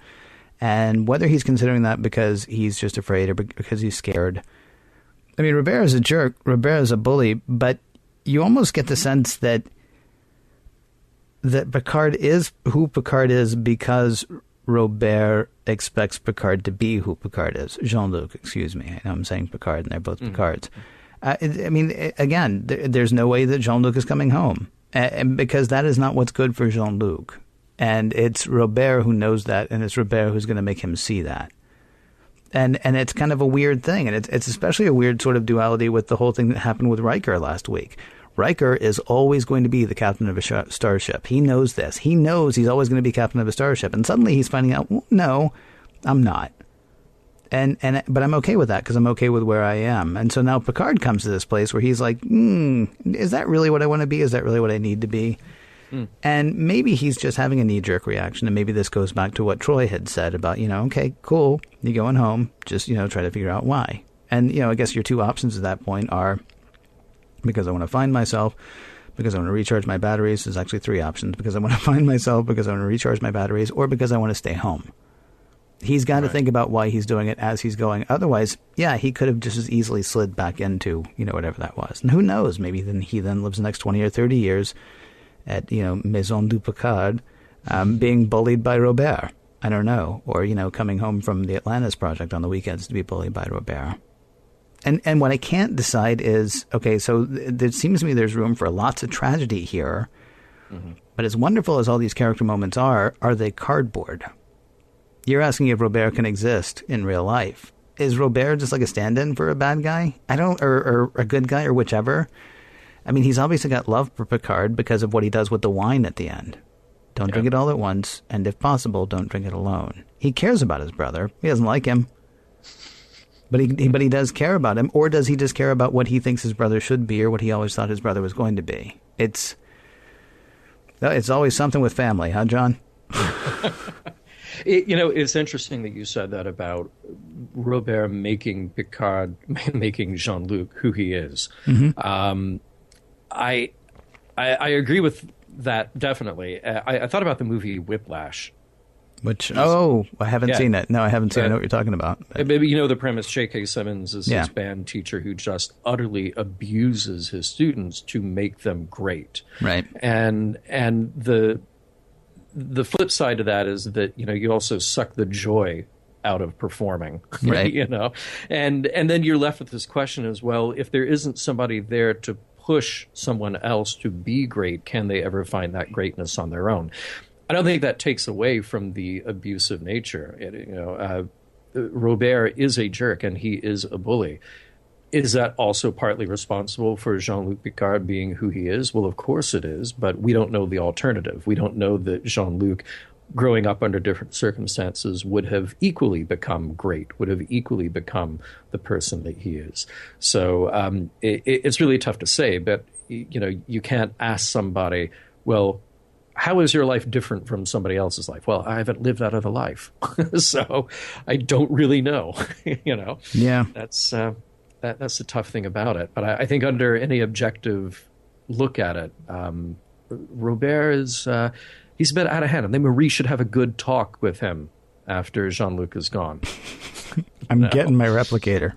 And whether he's considering that because he's just afraid or because he's scared. I mean, Robert is a jerk. Robert is a bully, but you almost get the sense that Picard is who Picard is because Robert expects Picard to be who Picard is. Jean-Luc, excuse me. I know I'm saying Picard, and they're both Picards. I mean, again, there's no way that Jean-Luc is coming home, and because that is not what's good for Jean-Luc. And it's Robert who knows that, and it's Robert who's going to make him see that. And it's kind of a weird thing, and it's especially a weird sort of duality with the whole thing that happened with Riker last week. Riker is always going to be the captain of a starship. He knows this. He knows he's always going to be captain of a starship, and suddenly he's finding out, well, no, I'm not. But I'm okay with that because I'm okay with where I am. And so now Picard comes to this place where he's like, is that really what I want to be? Is that really what I need to be? And maybe he's just having a knee-jerk reaction, and maybe this goes back to what Troy had said about, okay, cool, you're going home, just, try to figure out why. And, I guess your two options at that point are because I want to find myself, because I want to recharge my batteries. There's actually three options: because I want to find myself, because I want to recharge my batteries, or because I want to stay home. He's got to think about why he's doing it as he's going. Otherwise, yeah, he could have just as easily slid back into, whatever that was. And who knows, maybe then he lives the next 20 or 30 years at, Maison du Picard, being bullied by Robert. I don't know. Or, coming home from the Atlantis project on the weekends to be bullied by Robert. And what I can't decide is, okay, so there seems to me there's room for lots of tragedy here. Mm-hmm. But as wonderful as all these character moments are they cardboard? You're asking if Robert can exist in real life. Is Robert just like a stand-in for a bad guy? Or a good guy, or whichever. I mean, he's obviously got love for Picard because of what he does with the wine at the end. Don't drink it all at once, and if possible, don't drink it alone. He cares about his brother. He doesn't like him. But he does care about him, or does he just care about what he thinks his brother should be, or what he always thought his brother was going to be? It's always something with family, huh, John? It's interesting that you said that about Robert making Picard, making Jean-Luc who he is. Mm-hmm. I agree with that, definitely. I thought about the movie Whiplash. Which, I haven't seen it. No, I haven't seen it. I know what you're talking about. Maybe the premise. J.K. Simmons is this band teacher who just utterly abuses his students to make them great. Right. And the flip side of that is that, you also suck the joy out of performing, right? And then you're left with this question as well. If there isn't somebody there to push someone else to be great, can they ever find that greatness on their own? I don't think that takes away from the abusive nature. Robert is a jerk and he is a bully. Is that also partly responsible for Jean-Luc Picard being who he is? Well, of course it is, but we don't know the alternative. We don't know that Jean-Luc, growing up under different circumstances, would have equally become great, would have equally become the person that he is. So it's really tough to say, but you can't ask somebody, well, how is your life different from somebody else's life? Well, I haven't lived out of the life, so I don't really know. Yeah, that's the tough thing about it. But I think under any objective look at it, Robert is he's a bit out of hand. I think Marie should have a good talk with him after Jean-Luc is gone. I'm getting my replicator.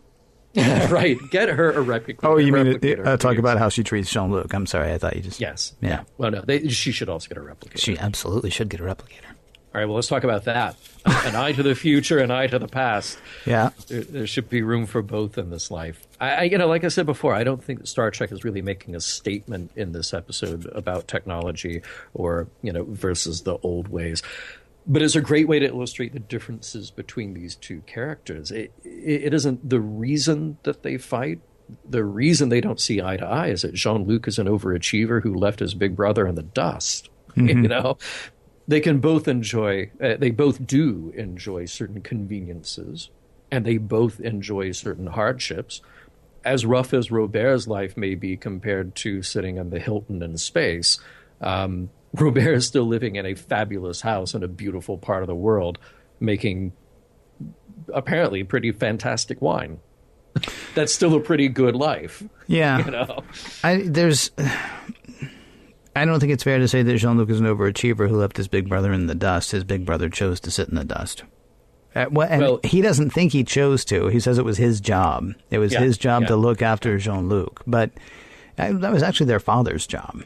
Right. Get her a replicator. Oh, you mean talk about how she treats Jean-Luc. I'm sorry. I thought you just... Yes. Yeah. Well, no, she should also get a replicator. She absolutely should get a replicator. All right, well, let's talk about that. An eye to the future, an eye to the past. Yeah. There should be room for both in this life. Like I said before, I don't think that Star Trek is really making a statement in this episode about technology or, versus the old ways. But it's a great way to illustrate the differences between these two characters. It isn't the reason that they fight. The reason they don't see eye to eye is that Jean-Luc is an overachiever who left his big brother in the dust. Mm-hmm. They can both they both do enjoy certain conveniences, and they both enjoy certain hardships. As rough as Robert's life may be compared to sitting in the Hilton in space, Robert is still living in a fabulous house in a beautiful part of the world, making apparently pretty fantastic wine. that's still a pretty good life. Yeah. You know? I don't think it's fair to say that Jean-Luc is an overachiever who left his big brother in the dust. His big brother chose to sit in the dust. Well, he doesn't think he chose to. He says it was his job. It was his job to look after Jean-Luc. But that was actually their father's job.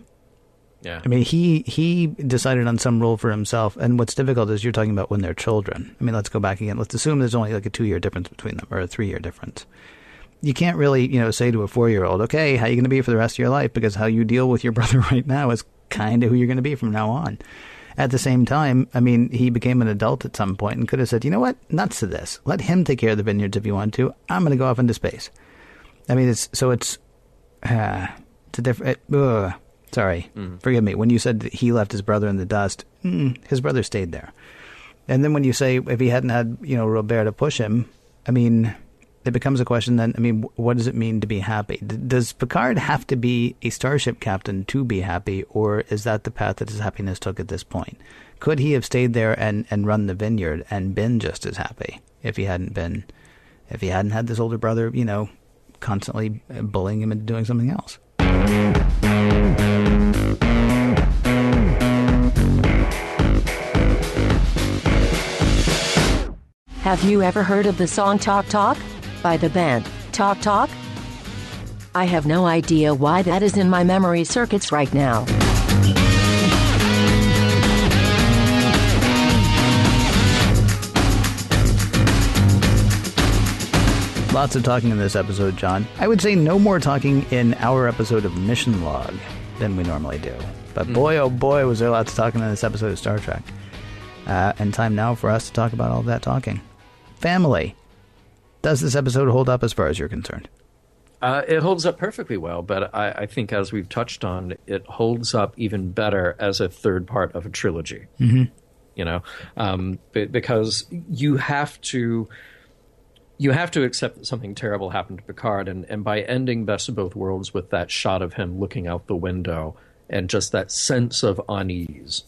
Yeah. I mean, he decided on some role for himself. And what's difficult is you're talking about when they're children. I mean, let's go back again. Let's assume there's only like a 2-year difference between them, or a 3-year difference. You can't really, say to a 4-year-old, okay, how are you going to be for the rest of your life? Because how you deal with your brother right now is kind of who you're going to be from now on. At the same time, I mean, he became an adult at some point and could have said, you know what, nuts to this. Let him take care of the vineyards if you want to. I'm going to go off into space. I mean, it's a different... sorry, forgive me. When you said that he left his brother in the dust, his brother stayed there. And then when you say if he hadn't had, Robert to push him, I mean... It becomes a question then, I mean, what does it mean to be happy? Does Picard have to be a starship captain to be happy, or is that the path that his happiness took at this point? Could he have stayed there and run the vineyard and been just as happy if he hadn't had this older brother, constantly bullying him into doing something else? Have you ever heard of the song Talk Talk by the band Talk Talk? I have no idea why that is in my memory circuits right now. Lots of talking in this episode, John. I would say no more talking in our episode of Mission Log than we normally do. But boy, oh boy, was there lots of talking in this episode of Star Trek. And time now for us to talk about all that talking. Family. Does this episode hold up as far as you're concerned? It holds up perfectly well, but I think as we've touched on, it holds up even better as a third part of a trilogy. Because you have to accept that something terrible happened to Picard, and by ending Best of Both Worlds with that shot of him looking out the window and just that sense of unease,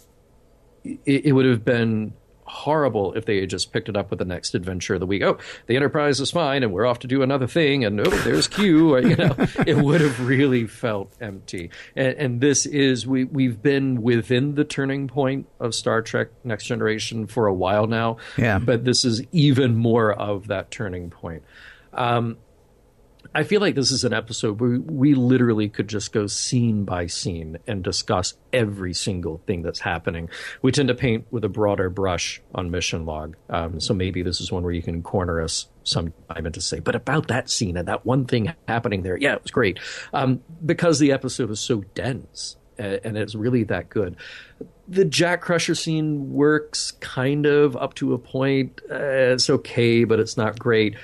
it would have been horrible if they had just picked it up with the next adventure of the week. Oh, the Enterprise is fine, and we're off to do another thing, and oh, there's Q. It would have really felt empty. And this is, we've been within the turning point of Star Trek Next Generation for a while now. Yeah. But this is even more of that turning point. I feel like this is an episode where we literally could just go scene by scene and discuss every single thing that's happening. We tend to paint with a broader brush on Mission Log. So maybe this is one where you can corner us sometime and to say, but about that scene and that one thing happening there, yeah, it was great. Because the episode is so dense and it's really that good. The Jack Crusher scene works kind of up to a point. It's okay, but it's not great.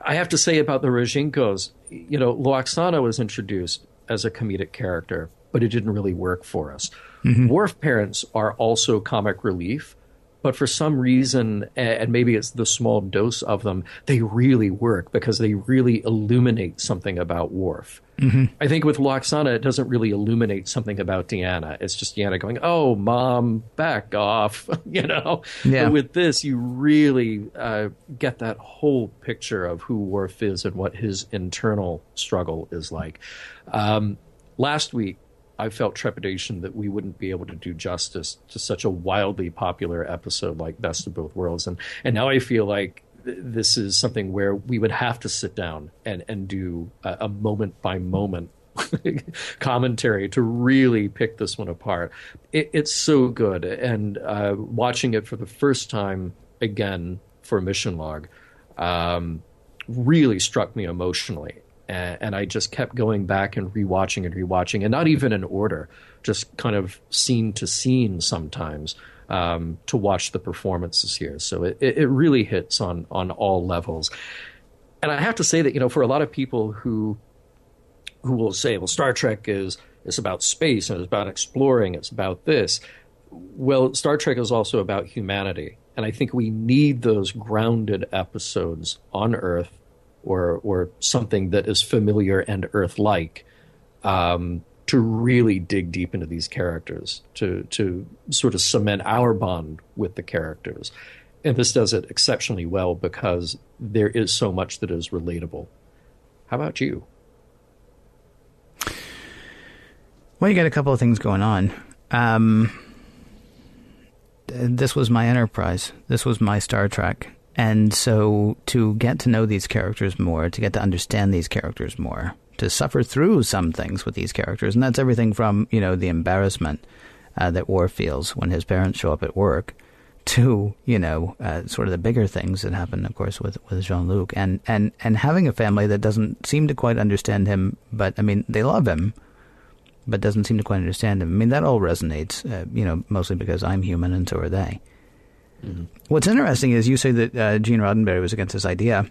I have to say about the Rajinkos, Loaxana was introduced as a comedic character, but it didn't really work for us. Worf parents are also comic relief, but for some reason, and maybe it's the small dose of them, they really work because they really illuminate something about Worf. I think with Loaxana, it doesn't really illuminate something about Deanna. It's just Deanna going, oh, Mom, back off, Yeah. But with this, you really get that whole picture of who Worf is and what his internal struggle is like. Last week, I felt trepidation that we wouldn't be able to do justice to such a wildly popular episode like Best of Both Worlds. And now I feel like this is something where we would have to sit down and do a moment-by-moment commentary to really pick this one apart. It's so good. And watching it for the first time again for Mission Log really struck me emotionally. And I just kept going back and rewatching, and not even in order, just kind of scene to scene sometimes to watch the performances here. So it really hits on all levels. And I have to say that, for a lot of people who will say, well, Star Trek is about space and it's about exploring, it's about this. Well, Star Trek is also about humanity. And I think we need those grounded episodes on Earth or something that is familiar and Earth-like to really dig deep into these characters, to sort of cement our bond with the characters. And this does it exceptionally well because there is so much that is relatable. How about you? Well, you got a couple of things going on. This was my Enterprise. This was my Star Trek. And so to get to know these characters more, to get to understand these characters more, to suffer through some things with these characters, and that's everything from, the embarrassment that Worf feels when his parents show up at work, to, sort of the bigger things that happen, of course, with Jean-Luc. And having a family that doesn't seem to quite understand him, but, they love him, but doesn't seem to quite understand him. That all resonates, mostly because I'm human and so are they. Mm-hmm. What's interesting is you say that Gene Roddenberry was against this idea,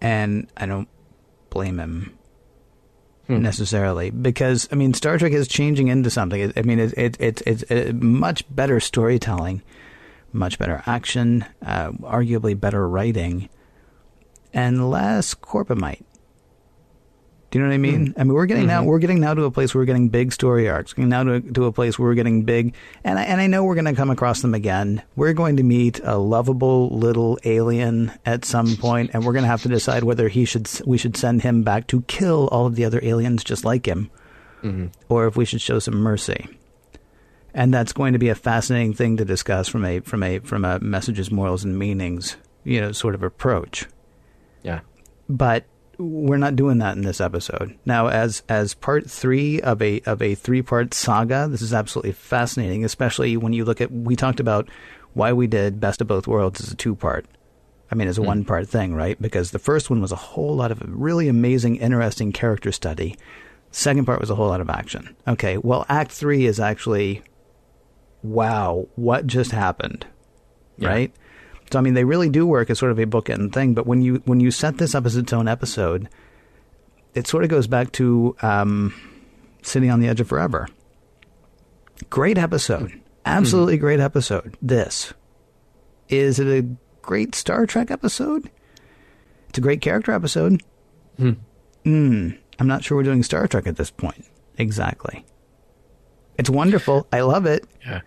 and I don't blame him necessarily, because, Star Trek is changing into something. It's much better storytelling, much better action, arguably better writing, and less Corpomite. Do you know what I mean? We're getting now to a place where we're getting big story arcs. We're getting now to a place where we're getting big, and I know we're going to come across them again. We're going to meet a lovable little alien at some point, and we're going to have to decide whether we should send him back to kill all of the other aliens just like him, or if we should show some mercy. And that's going to be a fascinating thing to discuss from a messages, morals, and meanings, sort of approach. Yeah, but we're not doing that in this episode. Now, as part 3 of a 3-part saga, this is absolutely fascinating, especially when you look at, we talked about why we did Best of Both Worlds as a 2-part. As a 1-part thing, right? Because the first one was a whole lot of really amazing, interesting character study. Second part was a whole lot of action. Okay, well, Act 3 is actually, wow, what just happened, right? So, they really do work as sort of a bookend thing. But when you set this up as its own episode, it sort of goes back to Sitting on the Edge of Forever. Great episode. Absolutely great episode. This. Is it a great Star Trek episode? It's a great character episode. I'm not sure we're doing Star Trek at this point. Exactly. It's wonderful. I love it. Yeah.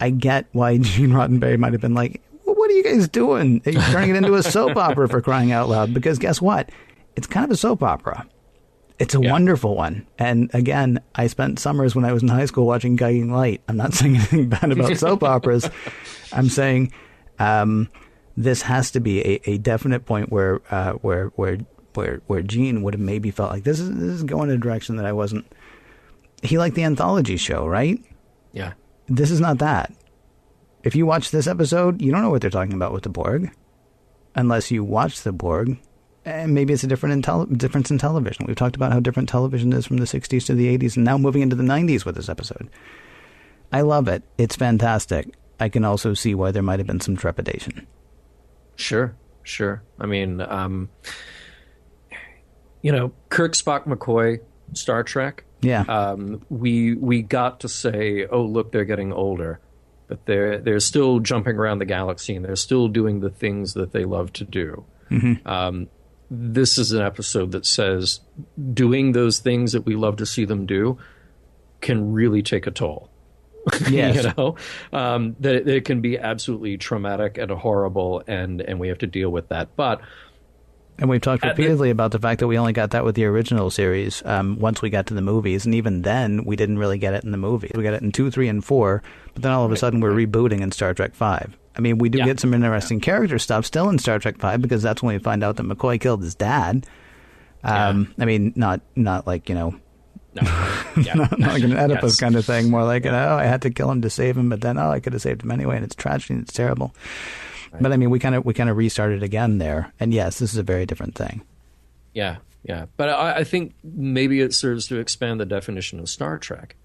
I get why Gene Roddenberry might have been like, what are you guys doing? You're turning it into a soap opera, for crying out loud. Because guess what? It's kind of a soap opera. It's a wonderful one. And again, I spent summers when I was in high school watching Guiding Light. I'm not saying anything bad about soap operas. I'm saying this has to be a definite point where Gene would have maybe felt like this is going in a direction that I wasn't. He liked the anthology show, right? Yeah. This is not that. If you watch this episode, you don't know what they're talking about with the Borg, unless you watch the Borg, and maybe it's a difference in television. We've talked about how different television is from the 60s to the 80s, and now moving into the 90s with this episode. I love it. It's fantastic. I can also see why there might have been some trepidation. Sure. Kirk, Spock, McCoy, Star Trek. Yeah. We got to say, oh, look, they're getting older. But they're still jumping around the galaxy, and they're still doing the things that they love to do. This is an episode that says doing those things that we love to see them do can really take a toll. Yes. That it can be absolutely traumatic and horrible, and we have to deal with that. And we've talked repeatedly about the fact that we only got that with the original series once we got to the movies. And even then, we didn't really get it in the movies. We got it in 2, 3, and 4. But then all of a sudden, we're rebooting in Star Trek 5. We do get some interesting character stuff still in Star Trek 5, because that's when we find out that McCoy killed his dad. Not like, not like an Oedipus kind of thing. More like, I had to kill him to save him. But then, I could have saved him anyway. And it's tragedy and it's terrible. Right. But we kind of restarted again there, and yes, this is a very different thing. Yeah. But I think maybe it serves to expand the definition of Star Trek.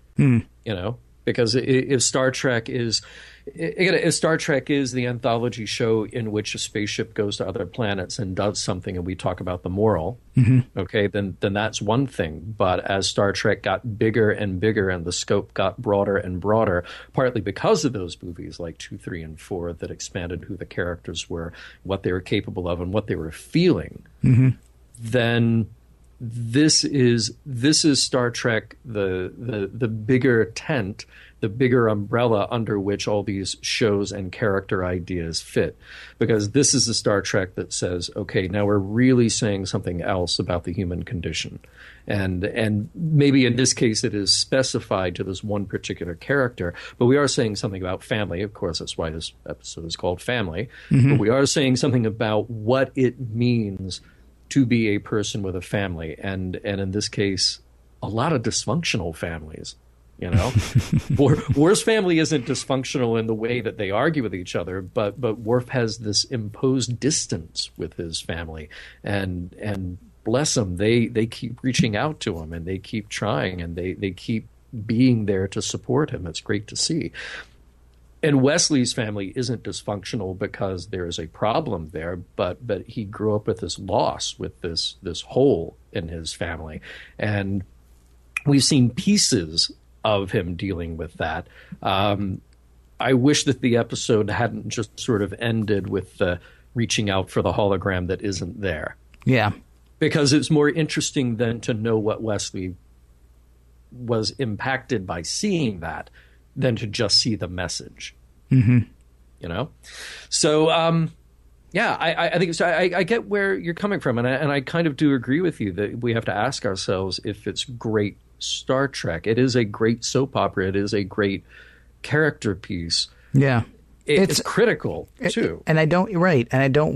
Because if Star Trek is the anthology show in which a spaceship goes to other planets and does something, and we talk about the moral, okay, then that's one thing. But as Star Trek got bigger and bigger and the scope got broader and broader, partly because of those movies like 2, 3, and 4 that expanded who the characters were, what they were capable of, and what they were feeling, then this is Star Trek, the bigger tent the bigger umbrella under which all these shows and character ideas fit. Because this is a Star Trek that says, okay, now we're really saying something else about the human condition. And maybe in this case it is specified to this one particular character, but we are saying something about family. Of course, that's why this episode is called Family. But we are saying something about what it means to be a person with a family. And in this case, a lot of dysfunctional families. You know, Worf's family isn't dysfunctional in the way that they argue with each other, but Worf has this imposed distance with his family, and bless them, they keep reaching out to him, and they keep trying, and they keep being there to support him. It's great to see. And Wesley's family isn't dysfunctional because there is a problem there, but he grew up with this loss, with this hole in his family, and we've seen pieces of him dealing with that. I wish that the episode hadn't just sort of ended with the reaching out for the hologram that isn't there. Yeah. Because it's more interesting than to know what Wesley was impacted by seeing that than to just see the message. You know? So, yeah, I think so. I get where you're coming from, and I kind of do agree with you that we have to ask ourselves if it's great Star Trek. It is a great soap opera. It is a great character piece. Yeah. It's critical too. And I don't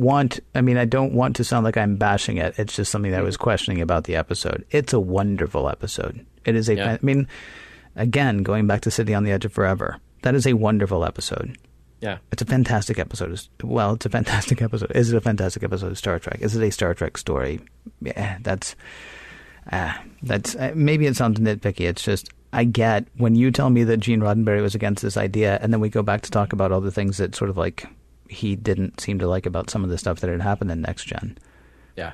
want to sound like I'm bashing it. It's just something that I was questioning about the episode. It's a wonderful episode. It is I mean, again, going back to City on the Edge of Forever, that is a wonderful episode. Yeah. It's a fantastic episode. Well, it's a fantastic episode. Is it a fantastic episode of Star Trek? Is it a Star Trek story? Yeah, that's maybe it sounds nitpicky. It's just, I get when you tell me that Gene Roddenberry was against this idea, and then we go back to talk about all the things that sort of like he didn't seem to like about some of the stuff that had happened in Next Gen. Yeah.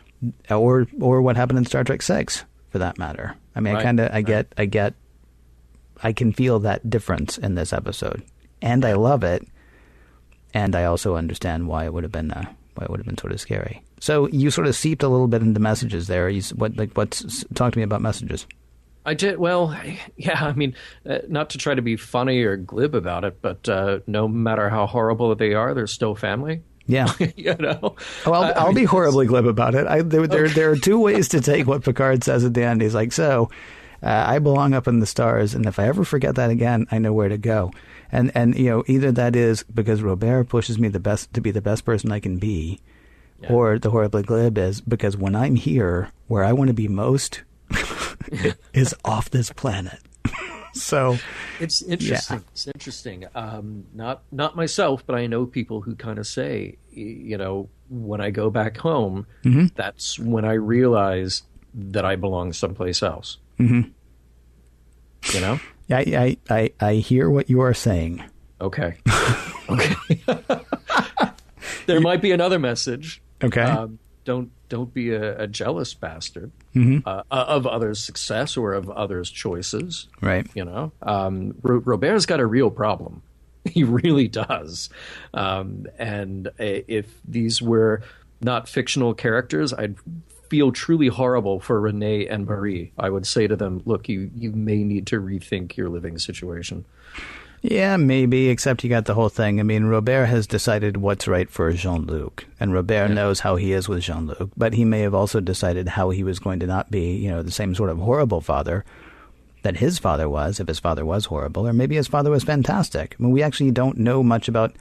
Or what happened in Star Trek 6, for that matter. I mean, right. I can feel that difference in this episode, and I love it, and I also understand why it would have been sort of scary. So you sort of seeped a little bit into messages there. Talk to me about messages. I did. Well, yeah, I mean, not to try to be funny or glib about it, but no matter how horrible they are, they're still family. Yeah. You know? Oh, I'll be horribly glib about it. There are two ways to take what Picard says at the end. He's like, I belong up in the stars, and if I ever forget that again, I know where to go. And you know, either that is because Robert pushes me to be the best person I can be, or the horribly glib is because when I'm here, where I want to be most is off this planet. So it's interesting. Yeah. It's interesting. Not myself, but I know people who kind of say, you know, when I go back home, that's when I realize that I belong someplace else. You know? I hear what you are saying. Okay. Okay. There might be another message. Okay. Don't be a jealous bastard of others' success or of others' choices. Right. You know, Robert's got a real problem. He really does. And if these were not fictional characters, I'd feel truly horrible for Renee and Marie. I would say to them, look, you may need to rethink your living situation. Yeah, maybe, except you got the whole thing. I mean, Robert has decided what's right for Jean-Luc, and Robert knows how he is with Jean-Luc, but he may have also decided how he was going to not be, you know, the same sort of horrible father that his father was, if his father was horrible, or maybe his father was fantastic. I mean, we actually don't know much about...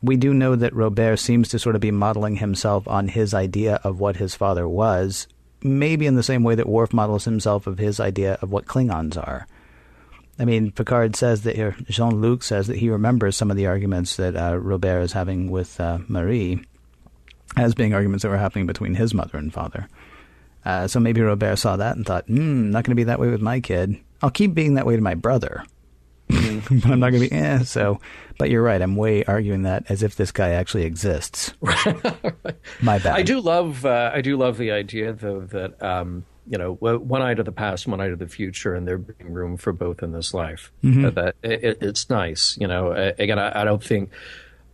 We do know that Robert seems to sort of be modeling himself on his idea of what his father was, maybe in the same way that Worf models himself of his idea of what Klingons are. I mean, Picard says that, or Jean-Luc says that he remembers some of the arguments that Robert is having with Marie as being arguments that were happening between his mother and father. So maybe Robert saw that and thought, not going to be that way with my kid. I'll keep being that way to my brother. But I'm not going to be, so, but you're right. I'm way arguing that as if this guy actually exists. My bad. I do love the idea, though, that, you know, one eye to the past, one eye to the future, and there being room for both in this life. That it's nice, you know. Again, I don't think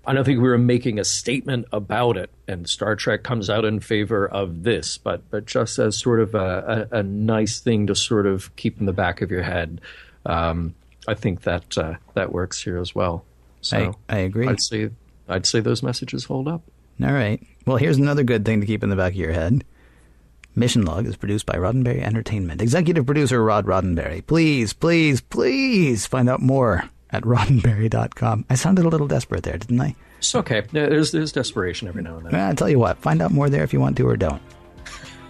we were making a statement about it, and Star Trek comes out in favor of this, but just as sort of a nice thing to sort of keep in the back of your head. I think that that works here as well. So I agree. I'd say those messages hold up. All right. Well, here's another good thing to keep in the back of your head. Mission Log is produced by Roddenberry Entertainment. Executive producer Rod Roddenberry. Please, please, please find out more at roddenberry.com. I sounded a little desperate there, didn't I? It's okay. There's desperation every now and then. I'll tell you what. Find out more there if you want to or don't.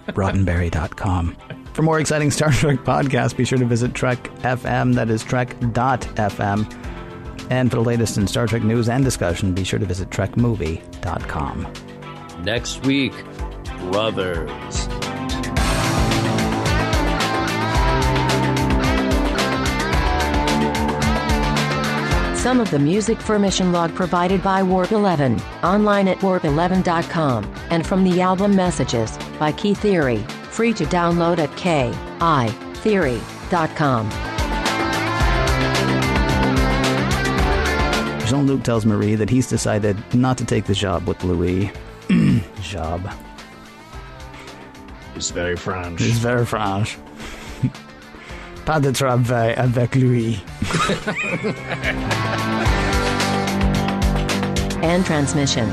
roddenberry.com. For more exciting Star Trek podcasts, be sure to visit Trek FM. That is trek.fm. And for the latest in Star Trek news and discussion, be sure to visit trekmovie.com. Next week, Brothers. Some of the music for Mission Log provided by Warp 11, online at warp11.com, and from the album Messages by Key Theory, free to download at kitheory.com. Jean-Luc tells Marie that he's decided not to take the job with Louis. Job. It's very French. It's very French. Pas de travail avec lui. And transmission.